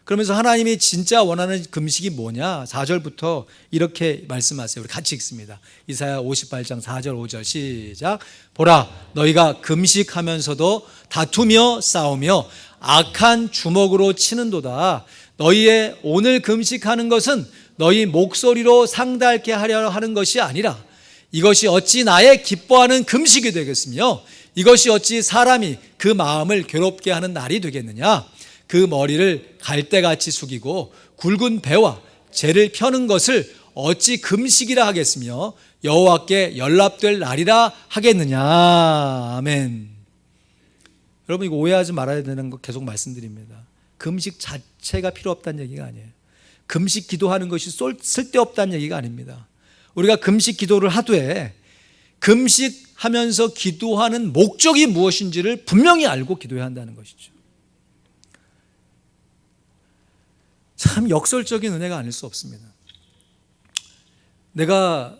그러면서 하나님이 진짜 원하는 금식이 뭐냐, 4절부터 이렇게 말씀하세요. 우리 같이 읽습니다. 이사야 58장 4절 5절 시작. 보라 너희가 금식하면서도 다투며 싸우며 악한 주먹으로 치는도다. 너희의 오늘 금식하는 것은 너희 목소리로 상달케 하려 하는 것이 아니라 이것이 어찌 나의 기뻐하는 금식이 되겠으며 이것이 어찌 사람이 그 마음을 괴롭게 하는 날이 되겠느냐. 그 머리를 갈대같이 숙이고 굵은 배와 재를 펴는 것을 어찌 금식이라 하겠으며 여호와께 연락될 날이라 하겠느냐. 아멘. 여러분 이거 오해하지 말아야 되는 거 계속 말씀드립니다. 금식 자체가 필요 없다는 얘기가 아니에요. 금식 기도하는 것이 쓸데없다는 얘기가 아닙니다. 우리가 금식 기도를 하되 금식하면서 기도하는 목적이 무엇인지를 분명히 알고 기도해야 한다는 것이죠. 참 역설적인 은혜가 아닐 수 없습니다. 내가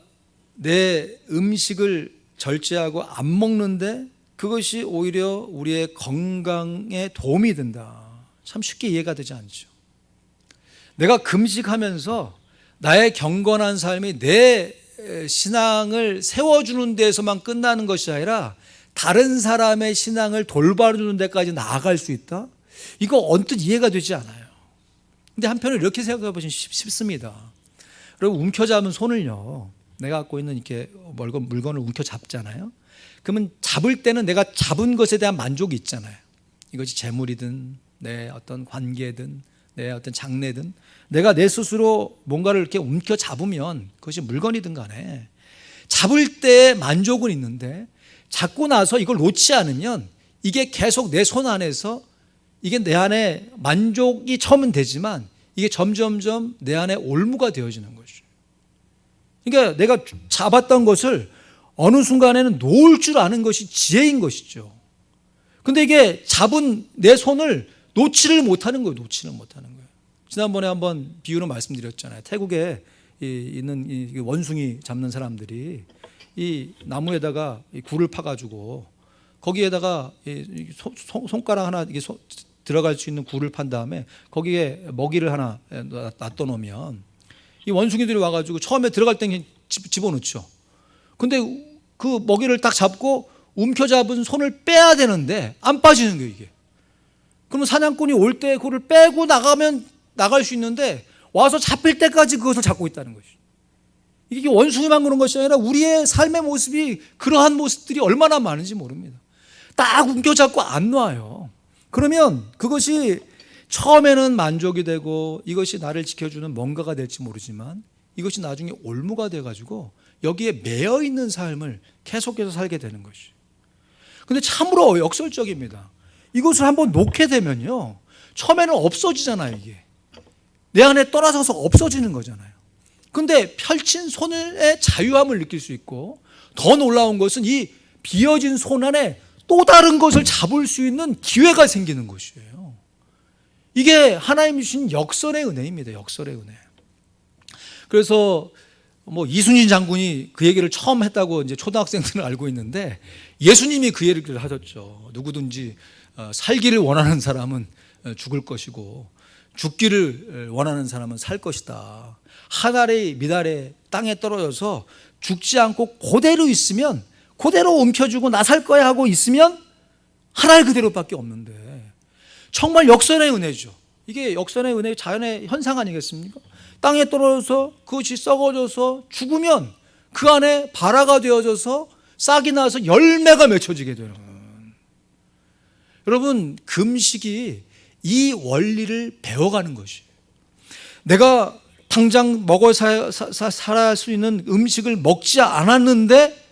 내 음식을 절제하고 안 먹는데 그것이 오히려 우리의 건강에 도움이 된다. 참 쉽게 이해가 되지 않죠. 내가 금식하면서 나의 경건한 삶이 내 신앙을 세워주는 데에서만 끝나는 것이 아니라 다른 사람의 신앙을 돌봐주는 데까지 나아갈 수 있다? 이거 언뜻 이해가 되지 않아요. 근데 한편으로 이렇게 생각해 보시면 쉽습니다. 여러분 움켜잡은 손을요, 내가 갖고 있는 이렇게 물건을 움켜잡잖아요. 그러면 잡을 때는 내가 잡은 것에 대한 만족이 있잖아요. 이것이 재물이든 내 어떤 관계든 내 어떤 장래든 내가 내 스스로 뭔가를 이렇게 움켜잡으면 그것이 물건이든 간에 잡을 때의 만족은 있는데 잡고 나서 이걸 놓지 않으면 이게 계속 내 손 안에서 이게 내 안에 만족이 처음은 되지만 이게 점점점 내 안에 올무가 되어지는 것이죠. 그러니까 내가 잡았던 것을 어느 순간에는 놓을 줄 아는 것이 지혜인 것이죠. 근데 이게 잡은 내 손을 놓지를 못하는 거예요. 지난번에 한번 비유로 말씀드렸잖아요. 태국에 있는 이 원숭이 잡는 사람들이 이 나무에다가 이 굴을 파가지고 거기에다가 손가락 하나 이게 들어갈 수 있는 굴을 판 다음에 거기에 먹이를 하나 놔둬놓으면 이 원숭이들이 와가지고 처음에 들어갈 때 집어넣죠. 근데 그 먹이를 딱 잡고 움켜잡은 손을 빼야 되는데 안 빠지는 거예요, 이게. 그러면 사냥꾼이 올 때 그걸 빼고 나가면 나갈 수 있는데 와서 잡힐 때까지 그것을 잡고 있다는 것이죠. 이게 원숭이만 그런 것이 아니라 우리의 삶의 모습이 그러한 모습들이 얼마나 많은지 모릅니다. 딱 움켜잡고 안 놔요. 그러면 그것이 처음에는 만족이 되고 이것이 나를 지켜주는 뭔가가 될지 모르지만 이것이 나중에 올무가 돼가지고 여기에 매여 있는 삶을 계속해서 살게 되는 것이에요. 근데 참으로 역설적입니다. 이것을 한번 놓게 되면요, 처음에는 없어지잖아요. 이게 내 안에 떨어져서 없어지는 거잖아요. 근데 펼친 손의 자유함을 느낄 수 있고, 더 놀라운 것은 이 비어진 손 안에 또 다른 것을 잡을 수 있는 기회가 생기는 것이에요. 이게 하나님 주신 역설의 은혜입니다. 역설의 은혜. 그래서 이순신 장군이 그 얘기를 처음 했다고 이제 초등학생들은 알고 있는데, 예수님이 그 얘기를 하셨죠. 누구든지 살기를 원하는 사람은 죽을 것이고 죽기를 원하는 사람은 살 것이다. 한 알의 미달에 땅에 떨어져서 죽지 않고 그대로 있으면, 그대로 움켜쥐고 나 살 거야 하고 있으면 한 알 그대로밖에 없는데, 정말 역선의 은혜죠. 이게 역선의 은혜, 자연의 현상 아니겠습니까? 땅에 떨어져서 그것이 썩어져서 죽으면 그 안에 발화가 되어져서 싹이 나서 열매가 맺혀지게 되는. 여러분, 금식이 이 원리를 배워가는 것이에요. 내가 당장 먹어 살아야 할 수 있는 음식을 먹지 않았는데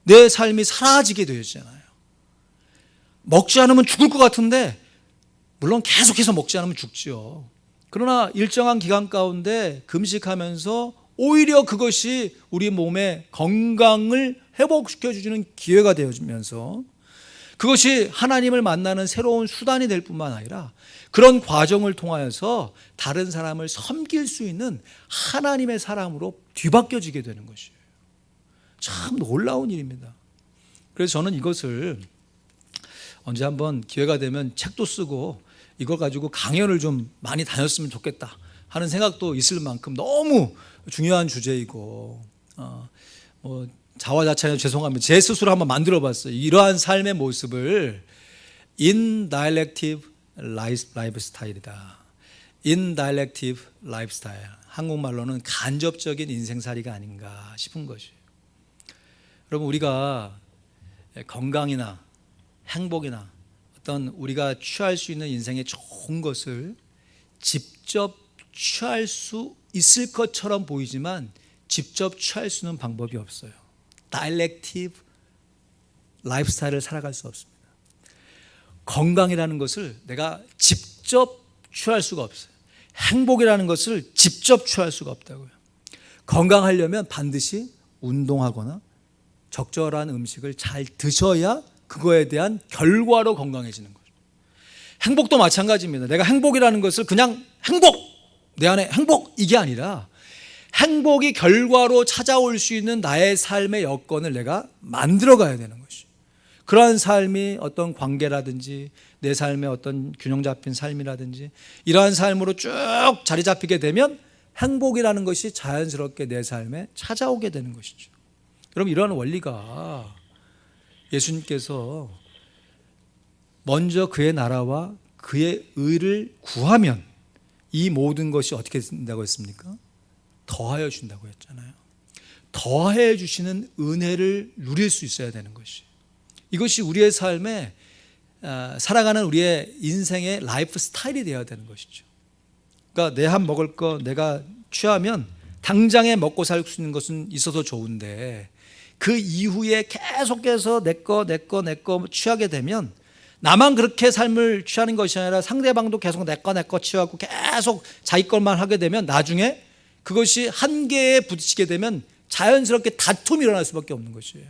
내 삶이 사라지게 되었잖아요. 먹지 않으면 죽을 것 같은데, 물론 계속해서 먹지 않으면 죽지요. 그러나 일정한 기간 가운데 금식하면서 오히려 그것이 우리 몸의 건강을 회복시켜주는 기회가 되어지면서, 그것이 하나님을 만나는 새로운 수단이 될 뿐만 아니라 그런 과정을 통하여서 다른 사람을 섬길 수 있는 하나님의 사람으로 뒤바뀌어지게 되는 것이에요. 참 놀라운 일입니다. 그래서 저는 이것을 언제 한번 기회가 되면 책도 쓰고 이걸 가지고 강연을 좀 많이 다녔으면 좋겠다 하는 생각도 있을 만큼 너무 중요한 주제이고, 자화자찬해서 죄송합니다. 제 스스로 한번 만들어 봤어요. 이러한 삶의 모습을 indirective lifestyle이다. indirective lifestyle. 한국말로는 간접적인 인생살이가 아닌가 싶은 것이에요. 여러분, 우리가 건강이나 행복이나 어떤 우리가 취할 수 있는 인생의 좋은 것을 직접 취할 수 있을 것처럼 보이지만 직접 취할 수 있는 방법이 없어요. 다이렉티브 라이프스타일을 살아갈 수 없습니다. 건강이라는 것을 내가 직접 취할 수가 없어요. 행복이라는 것을 직접 취할 수가 없다고요. 건강하려면 반드시 운동하거나 적절한 음식을 잘 드셔야 그거에 대한 결과로 건강해지는 거죠. 행복도 마찬가지입니다. 내가 행복이라는 것을 그냥 행복, 내 안에 행복, 이게 아니라 행복이 결과로 찾아올 수 있는 나의 삶의 여건을 내가 만들어 가야 되는 것이죠. 그러한 삶이 어떤 관계라든지 내 삶의 어떤 균형 잡힌 삶이라든지 이러한 삶으로 쭉 자리 잡히게 되면 행복이라는 것이 자연스럽게 내 삶에 찾아오게 되는 것이죠. 여러분, 이러한 원리가 예수님께서 먼저 그의 나라와 그의 의를 구하면 이 모든 것이 어떻게 된다고 했습니까? 더하여 준다고 했잖아요. 더해 주시는 은혜를 누릴 수 있어야 되는 것이, 이것이 우리의 삶에 살아가는 우리의 인생의 라이프 스타일이 되어야 되는 것이죠. 그러니까 내 한 먹을 거 내가 취하면 당장에 먹고 살 수 있는 것은 있어서 좋은데, 그 이후에 계속해서 내 거 취하게 되면 나만 그렇게 삶을 취하는 것이 아니라 상대방도 계속 내 거 취하고 계속 자기 것만 하게 되면 나중에 그것이 한계에 부딪히게 되면 자연스럽게 다툼이 일어날 수밖에 없는 것이에요.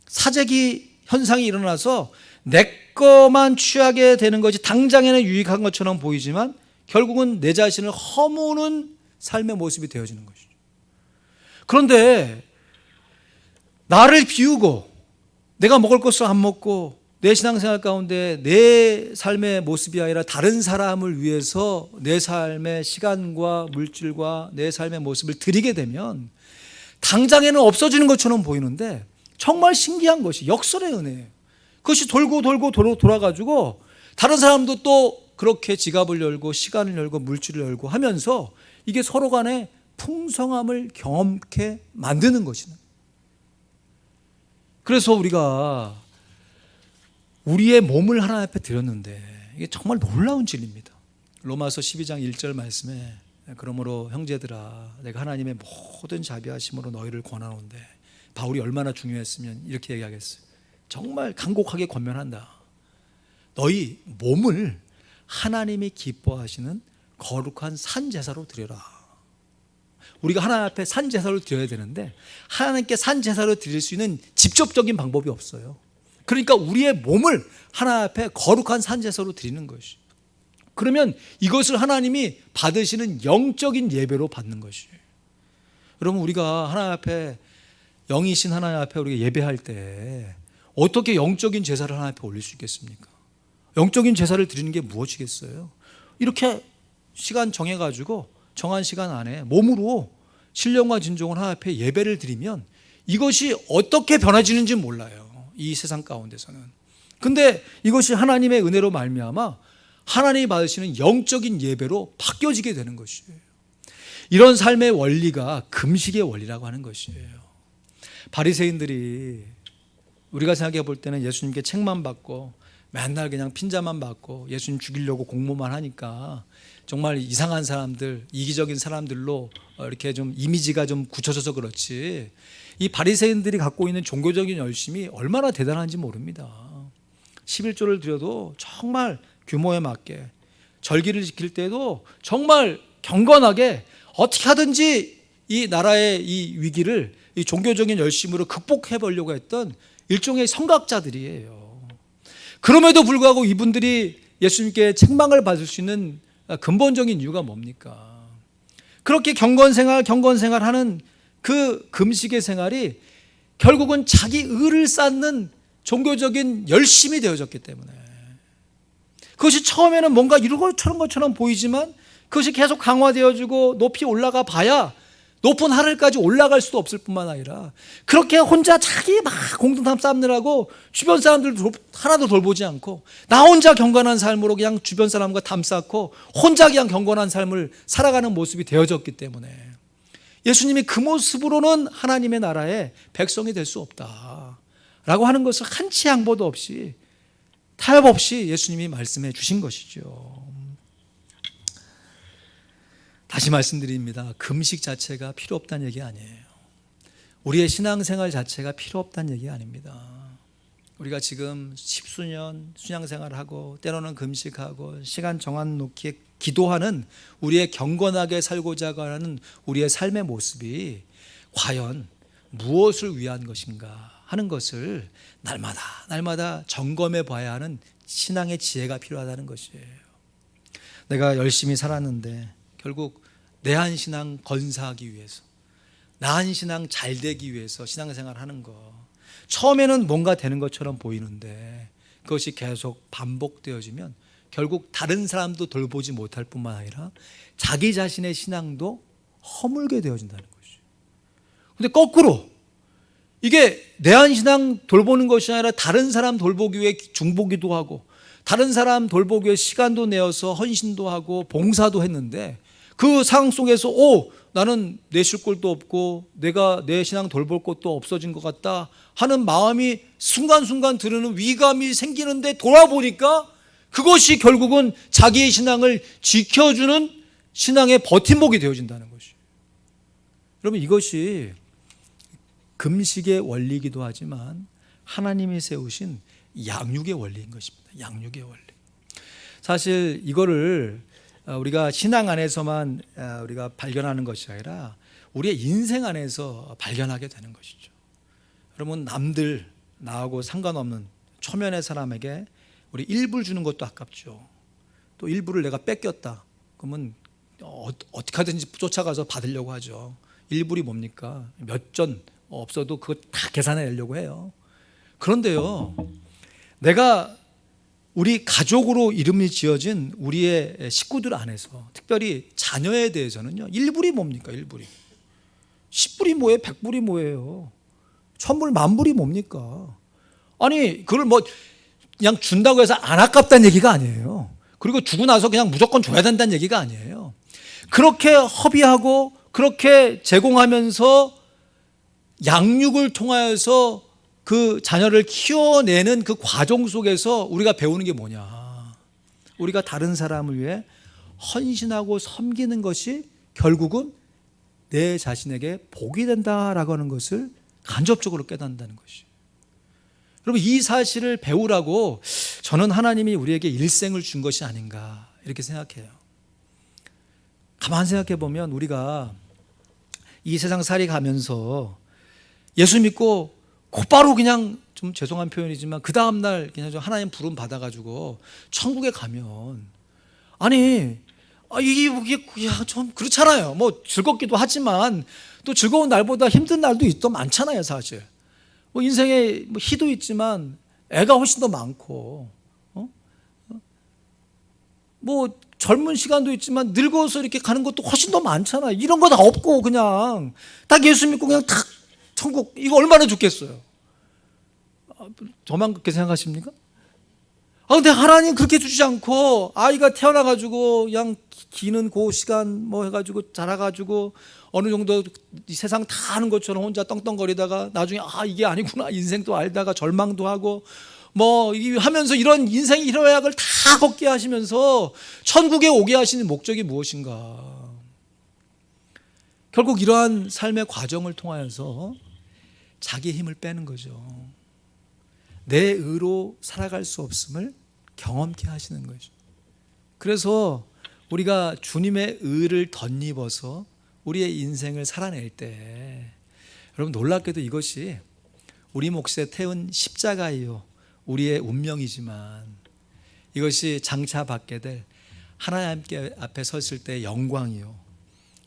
사재기 현상이 일어나서 내 것만 취하게 되는 것이 당장에는 유익한 것처럼 보이지만 결국은 내 자신을 허무는 삶의 모습이 되어지는 것이죠. 그런데 나를 비우고 내가 먹을 것을 안 먹고 내 신앙생활 가운데 내 삶의 모습이 아니라 다른 사람을 위해서 내 삶의 시간과 물질과 내 삶의 모습을 드리게 되면 당장에는 없어지는 것처럼 보이는데 정말 신기한 것이 역설의 은혜예요. 그것이 돌고 돌아가지고 다른 사람도 또 그렇게 지갑을 열고 시간을 열고 물질을 열고 하면서 이게 서로 간에 풍성함을 경험케 만드는 것이다. 그래서 우리가 우리의 몸을 하나님 앞에 드렸는데 이게 정말 놀라운 진리입니다. 로마서 12장 1절 말씀에 그러므로 형제들아 내가 하나님의 모든 자비하심으로 너희를 권하노니 바울이 얼마나 중요했으면 이렇게 얘기하겠어요. 정말 간곡하게 권면한다. 너희 몸을 하나님이 기뻐하시는 거룩한 산제사로 드려라. 우리가 하나님 앞에 산제사를 드려야 되는데 하나님께 산제사를 드릴 수 있는 직접적인 방법이 없어요. 그러니까 우리의 몸을 하나님 앞에 거룩한 산제사로 드리는 것이. 그러면 이것을 하나님이 받으시는 영적인 예배로 받는 것이에요. 여러분 우리가 하나님 앞에 영이신 하나님 앞에 우리가 예배할 때 어떻게 영적인 제사를 하나님 앞에 올릴 수 있겠습니까? 영적인 제사를 드리는 게 무엇이겠어요? 이렇게 시간 정해가지고 정한 시간 안에 몸으로 신령과 진정을 하나님 앞에 예배를 드리면 이것이 어떻게 변화지는지 몰라요. 이 세상 가운데서는. 근데 이것이 하나님의 은혜로 말미암아 하나님이 받으시는 영적인 예배로 바뀌어지게 되는 것이에요. 이런 삶의 원리가 금식의 원리라고 하는 것이에요. 바리새인들이 우리가 생각해 볼 때는 예수님께 책만 받고 맨날 그냥 핀자만 받고 예수님 죽이려고 공모만 하니까 정말 이상한 사람들, 이기적인 사람들로 이렇게 좀 이미지가 좀 굳혀져서 그렇지 이 바리새인들이 갖고 있는 종교적인 열심이 얼마나 대단한지 모릅니다. 11조를 드려도 정말 규모에 맞게, 절기를 지킬 때도 정말 경건하게 어떻게 하든지 이 나라의 이 위기를 이 종교적인 열심으로 극복해 보려고 했던 일종의 성각자들이에요. 그럼에도 불구하고 이분들이 예수님께 책망을 받을 수 있는 근본적인 이유가 뭡니까? 그렇게 경건생활 하는 그 금식의 생활이 결국은 자기 의를 쌓는 종교적인 열심이 되어졌기 때문에 그것이 처음에는 뭔가 이런 것처럼 보이지만 그것이 계속 강화되어지고 높이 올라가 봐야 높은 하늘까지 올라갈 수도 없을 뿐만 아니라 그렇게 혼자 자기 막 공동탐 쌓느라고 주변 사람들 하나도 돌보지 않고 나 혼자 경건한 삶으로 그냥 주변 사람과 담 쌓고 혼자 그냥 경건한 삶을 살아가는 모습이 되어졌기 때문에 예수님이 그 모습으로는 하나님의 나라의 백성이 될 수 없다라고 하는 것을 한치 양보도 없이 타협 없이 예수님이 말씀해 주신 것이죠. 다시 말씀드립니다. 금식 자체가 필요 없다는 얘기 아니에요. 우리의 신앙생활 자체가 필요 없다는 얘기 아닙니다. 우리가 지금 십수년 신앙생활을 하고 때로는 금식하고 시간 정해놓기에 기도하는 우리의 경건하게 살고자 하는 우리의 삶의 모습이 과연 무엇을 위한 것인가 하는 것을 날마다 점검해 봐야 하는 신앙의 지혜가 필요하다는 것이에요. 내가 열심히 살았는데 결국 내 한 신앙 건사하기 위해서 나 한 신앙 잘 되기 위해서 신앙생활 하는 거 처음에는 뭔가 되는 것처럼 보이는데 그것이 계속 반복되어지면 결국 다른 사람도 돌보지 못할 뿐만 아니라 자기 자신의 신앙도 허물게 되어진다는 것이죠. 그런데 거꾸로 이게 내 한 신앙 돌보는 것이 아니라 다른 사람 돌보기 위해 중보기도 하고 다른 사람 돌보기 위해 시간도 내어서 헌신도 하고 봉사도 했는데 그 상황 속에서 나는 내쉴 곳도 없고 내가 내 신앙 돌볼 곳도 없어진 것 같다 하는 마음이 순간순간 드는 위감이 생기는데 돌아보니까 그것이 결국은 자기의 신앙을 지켜주는 신앙의 버팀목이 되어진다는 것이에요. 여러분 이것이 금식의 원리이기도 하지만 하나님이 세우신 양육의 원리인 것입니다. 양육의 원리. 사실 이거를 우리가 신앙 안에서만 우리가 발견하는 것이 아니라 우리의 인생 안에서 발견하게 되는 것이죠. 여러분 남들 나하고 상관없는 초면의 사람에게 우리 일부를 주는 것도 아깝죠. 또 일부를 내가 뺏겼다 그러면 어떻게 하든지 쫓아가서 받으려고 하죠. 일불이 뭡니까? 몇 전 없어도 그거 다 계산해내려고 해요. 그런데요 내가 우리 가족으로 이름이 지어진 우리의 식구들 안에서 특별히 자녀에 대해서는요 일불이 뭡니까? 일불이 10불이 뭐예요? 100불이 뭐예요? 1000불, 10,000불이 뭡니까? 아니 그걸 뭐 그냥 준다고 해서 안 아깝다는 얘기가 아니에요. 그리고 주고 나서 그냥 무조건 줘야 된다는 얘기가 아니에요. 그렇게 허비하고 그렇게 제공하면서 양육을 통하여서 그 자녀를 키워내는 그 과정 속에서 우리가 배우는 게 뭐냐? 우리가 다른 사람을 위해 헌신하고 섬기는 것이 결국은 내 자신에게 복이 된다라고 하는 것을 간접적으로 깨닫는다는 것이. 여러분, 이 사실을 배우라고 저는 하나님이 우리에게 일생을 준 것이 아닌가 이렇게 생각해요. 가만 생각해 보면 우리가 이 세상 살이 가면서 예수 믿고 곧바로 그냥, 좀 죄송한 표현이지만 그 다음날 그냥 좀 하나님 부름 받아가지고 천국에 가면, 아니 이게 좀 그렇잖아요. 뭐 즐겁기도 하지만 또 즐거운 날보다 힘든 날도 또 많잖아요. 사실 뭐 인생에 뭐 희도 있지만 애가 훨씬 더 많고, 뭐 젊은 시간도 있지만 늙어서 이렇게 가는 것도 훨씬 더 많잖아요. 이런 거 다 없고 그냥 딱 예수 믿고 그냥 탁 천국, 이거 얼마나 좋겠어요. 저만 그렇게 생각하십니까? 근데 하나님 그렇게 주지 않고 아이가 태어나가지고 그냥 기는 그 시간 뭐 해가지고 자라가지고 어느 정도 이 세상 다 아는 것처럼 혼자 떵떵거리다가 나중에 이게 아니구나 인생도 알다가 절망도 하고 뭐 하면서 이런 인생의 희로애락을 다 걷게 하시면서 천국에 오게 하시는 목적이 무엇인가? 결국 이러한 삶의 과정을 통하여서 자기 힘을 빼는 거죠. 내 의로 살아갈 수 없음을 경험케 하시는 거죠. 그래서 우리가 주님의 의를 덧입어서 우리의 인생을 살아낼 때, 여러분 놀랍게도 이것이 우리 몫에 태운 십자가이요 우리의 운명이지만, 이것이 장차 받게 될 하나님께 앞에 섰을 때의 영광이요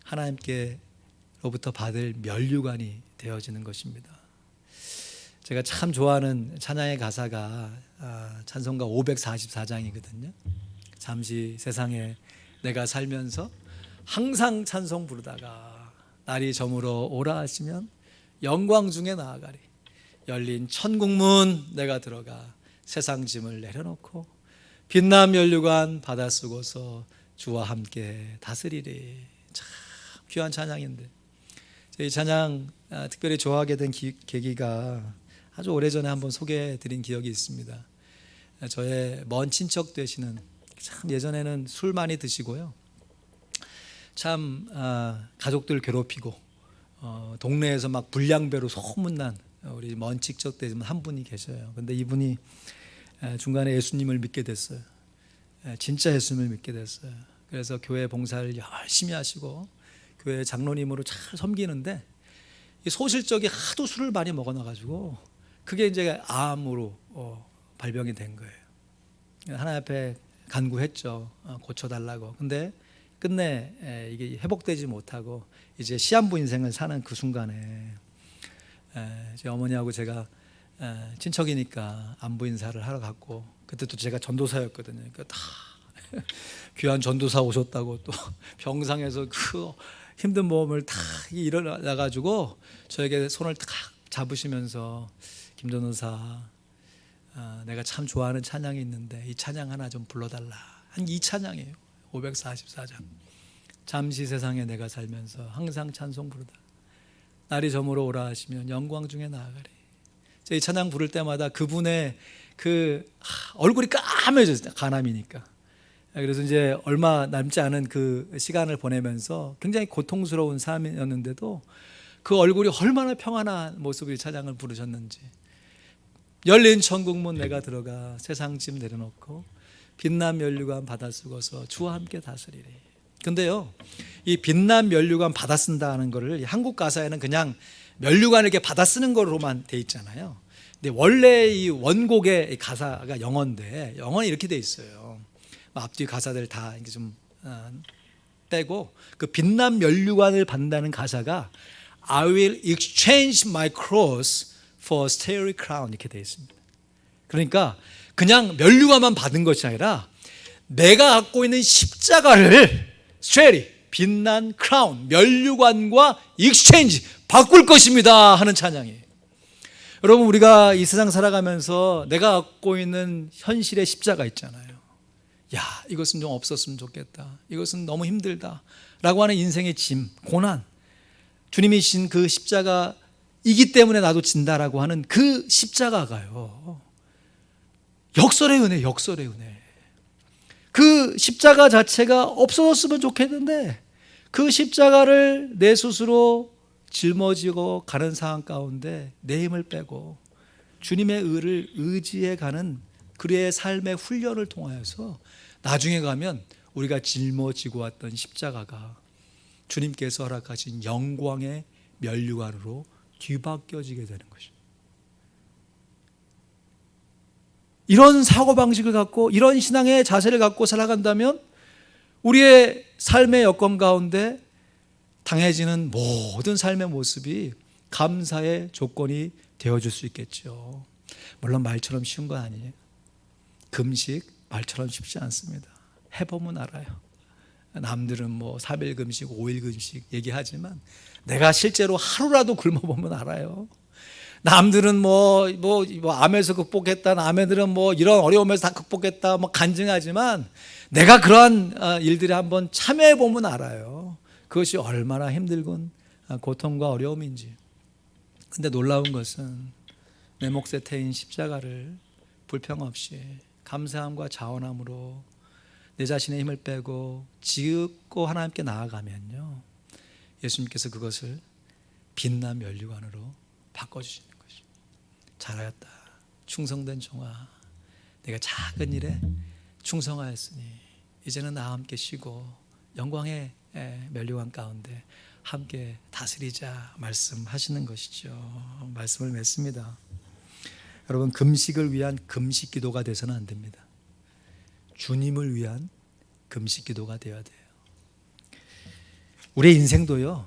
하나님께로부터 받을 면류관이 되어지는 것입니다. 제가 참 좋아하는 찬양의 가사가 찬송가 544장이거든요. 잠시 세상에 내가 살면서 항상 찬송 부르다가 날이 저물어 오라 하시면 영광 중에 나아가리. 열린 천국문 내가 들어가 세상 짐을 내려놓고 빛남 면류관 받아 쓰고서 주와 함께 다스리리. 참 귀한 찬양인데, 이 찬양 특별히 좋아하게 된 계기가 아주 오래전에 한번 소개해 드린 기억이 있습니다. 저의 먼 친척 되시는, 참 예전에는 술 많이 드시고요, 참 가족들 괴롭히고 동네에서 막 불량배로 소문난 우리 먼 친척 되시는 한 분이 계셔요. 근데 이분이 중간에 예수님을 믿게 됐어요. 진짜 예수님을 믿게 됐어요. 그래서 교회 봉사를 열심히 하시고 교회 장로님으로 잘 섬기는데, 이 소실적이 하도 술을 많이 먹어놔가지고 그게 이제 암으로 발병이 된 거예요. 하나님 앞에 간구했죠. 고쳐달라고. 근데 끝내 이게 회복되지 못하고 이제 시한부 인생을 사는 그 순간에 제 어머니하고 제가 친척이니까 안부 인사를 하러 갔고, 그때 또 제가 전도사였거든요. 그러니까 다 귀한 전도사 오셨다고 또 병상에서 그 힘든 몸을 다 일어나가지고 저에게 손을 탁 잡으시면서, 김 전도사, 내가 참 좋아하는 찬양이 있는데 이 찬양 하나 좀 불러달라. 한 이 찬양이에요. 544장. 잠시 세상에 내가 살면서 항상 찬송 부르다 날이 저물어 오라 하시면 영광 중에 나아가리. 이 찬양 부를 때마다 그분의 그 얼굴이 까매졌어요. 가남이니까. 그래서 이제 얼마 남지 않은 그 시간을 보내면서 굉장히 고통스러운 삶이었는데도 그 얼굴이 얼마나 평안한 모습의 찬양을 부르셨는지. 열린 천국문 내가 들어가 세상 짐 내려놓고 빛남 면류관 받아 쓰고서 주와 함께 다스리리. 근데요, 이 빛남 면류관 받아 쓴다는 거를 한국 가사에는 그냥 면류관을 이렇게 받아 쓰는 거로만 돼 있잖아요. 근데 원래 이 원곡의 가사가 영어인데, 영어는 이렇게 돼 있어요. 앞뒤 가사들 다 이렇게 좀 빼고 그 빛남 면류관을 받는다는 가사가 I will exchange my cross for starry crown 이렇게 되어 있습니다. 그러니까 그냥 면류관만 받은 것이 아니라 내가 갖고 있는 십자가를 starry 빛난 크라운 면류관과 exchange 바꿀 것입니다 하는 찬양이에요. 여러분, 우리가 이 세상 살아가면서 내가 갖고 있는 현실의 십자가 있잖아요. 야, 이것은 좀 없었으면 좋겠다, 이것은 너무 힘들다 라고 하는 인생의 짐, 고난, 주님이 신 그 십자가 이기 때문에 나도 진다라고 하는 그 십자가가요, 역설의 은혜, 역설의 은혜. 그 십자가 자체가 없어졌으면 좋겠는데 그 십자가를 내 스스로 짊어지고 가는 상황 가운데 내 힘을 빼고 주님의 의를 의지해 가는 그의 삶의 훈련을 통하여서 나중에 가면 우리가 짊어지고 왔던 십자가가 주님께서 허락하신 영광의 면류관으로 뒤바뀌어지게 되는 것입니다. 이런 사고방식을 갖고 이런 신앙의 자세를 갖고 살아간다면 우리의 삶의 여건 가운데 당해지는 모든 삶의 모습이 감사의 조건이 되어줄 수 있겠죠. 물론 말처럼 쉬운 건 아니에요. 금식 말처럼 쉽지 않습니다. 해보면 알아요. 남들은 뭐 3일 금식, 5일 금식 얘기하지만 내가 실제로 하루라도 굶어보면 알아요. 남들은 뭐 암에서 극복했다, 남애들은 뭐 이런 어려움에서 다 극복했다, 뭐 간증하지만 내가 그러한 일들에 한번 참여해 보면 알아요. 그것이 얼마나 힘들군 고통과 어려움인지. 근데 놀라운 것은 내 몫에 태인 십자가를 불평 없이 감사함과 자원함으로 내 자신의 힘을 빼고 지고 하나님께 나아가면요, 예수님께서 그것을 빛난 면류관으로 바꿔주시는 것이죠. 잘하였다, 충성된 종아, 내가 작은 일에 충성하였으니 이제는 나와 함께 쉬고 영광의 면류관 가운데 함께 다스리자 말씀하시는 것이죠. 말씀을 맺습니다. 여러분, 금식을 위한 금식 기도가 돼서는 안 됩니다. 주님을 위한 금식 기도가 되어야 돼요. 우리의 인생도요,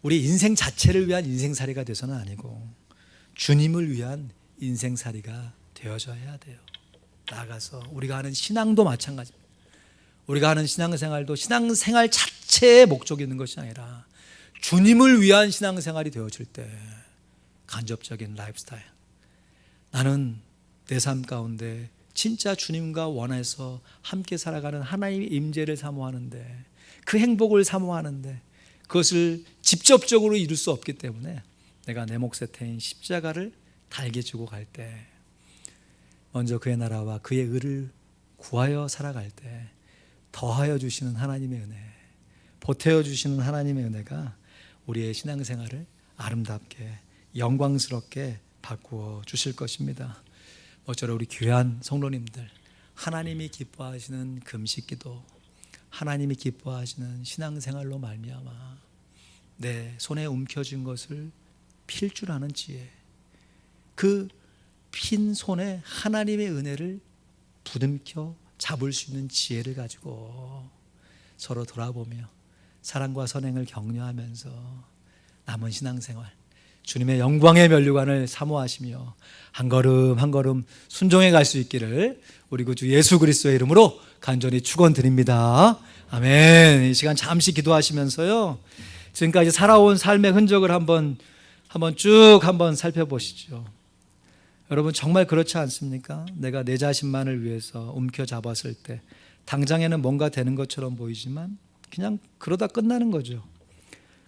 우리 인생 자체를 위한 인생살이가 돼서는 아니고 주님을 위한 인생살이가 되어져야 해야 돼요. 나아가서 우리가 하는 신앙도 마찬가지입니다. 우리가 하는 신앙생활도 신앙생활 자체의 목적이 있는 것이 아니라 주님을 위한 신앙생활이 되어질 때 간접적인 라이프스타일, 나는 내 삶 가운데 진짜 주님과 원해서 함께 살아가는 하나님의 임재를 사모하는데, 그 행복을 사모하는데 그것을 직접적으로 이룰 수 없기 때문에 내가 내 몫에 태인 십자가를 달게 지고 갈 때, 먼저 그의 나라와 그의 의를 구하여 살아갈 때 더하여 주시는 하나님의 은혜, 보태어 주시는 하나님의 은혜가 우리의 신앙생활을 아름답게 영광스럽게 바꾸어 주실 것입니다. 모쪼록 우리 귀한 성도님들, 하나님이 기뻐하시는 금식기도, 하나님이 기뻐하시는 신앙생활로 말미암아 내 손에 움켜쥔 것을 필 줄 아는 지혜, 그 핀 손에 하나님의 은혜를 부듬켜 잡을 수 있는 지혜를 가지고 서로 돌아보며 사랑과 선행을 격려하면서 남은 신앙생활 주님의 영광의 면류관을 사모하시며 한 걸음 한 걸음 순종해 갈 수 있기를 우리 구주 예수 그리스도의 이름으로 간절히 축원드립니다. 아멘. 이 시간 잠시 기도하시면서요, 지금까지 살아온 삶의 흔적을 한번 쭉 살펴보시죠. 여러분, 정말 그렇지 않습니까? 내가 내 자신만을 위해서 움켜잡았을 때 당장에는 뭔가 되는 것처럼 보이지만 그냥 그러다 끝나는 거죠.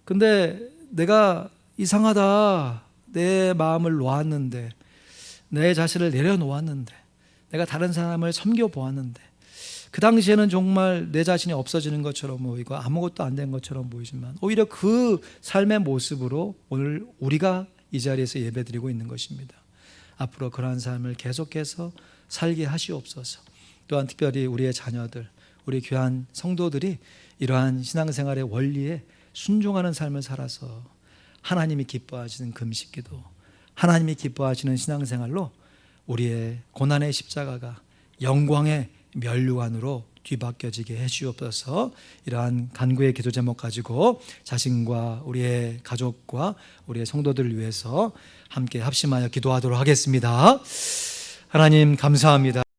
근데 내가 이상하다, 내 마음을 놓았는데, 내 자신을 내려놓았는데, 내가 다른 사람을 섬겨보았는데 그 당시에는 정말 내 자신이 없어지는 것처럼 보이고 아무것도 안 된 것처럼 보이지만 오히려 그 삶의 모습으로 오늘 우리가 이 자리에서 예배드리고 있는 것입니다. 앞으로 그러한 삶을 계속해서 살게 하시옵소서. 또한 특별히 우리의 자녀들, 우리 귀한 성도들이 이러한 신앙생활의 원리에 순종하는 삶을 살아서 하나님이 기뻐하시는 금식기도, 하나님이 기뻐하시는 신앙생활로 우리의 고난의 십자가가 영광의 면류관으로 뒤바뀌어지게 해주옵소서. 이러한 간구의 기도 제목 가지고 자신과 우리의 가족과 우리의 성도들을 위해서 함께 합심하여 기도하도록 하겠습니다. 하나님 감사합니다.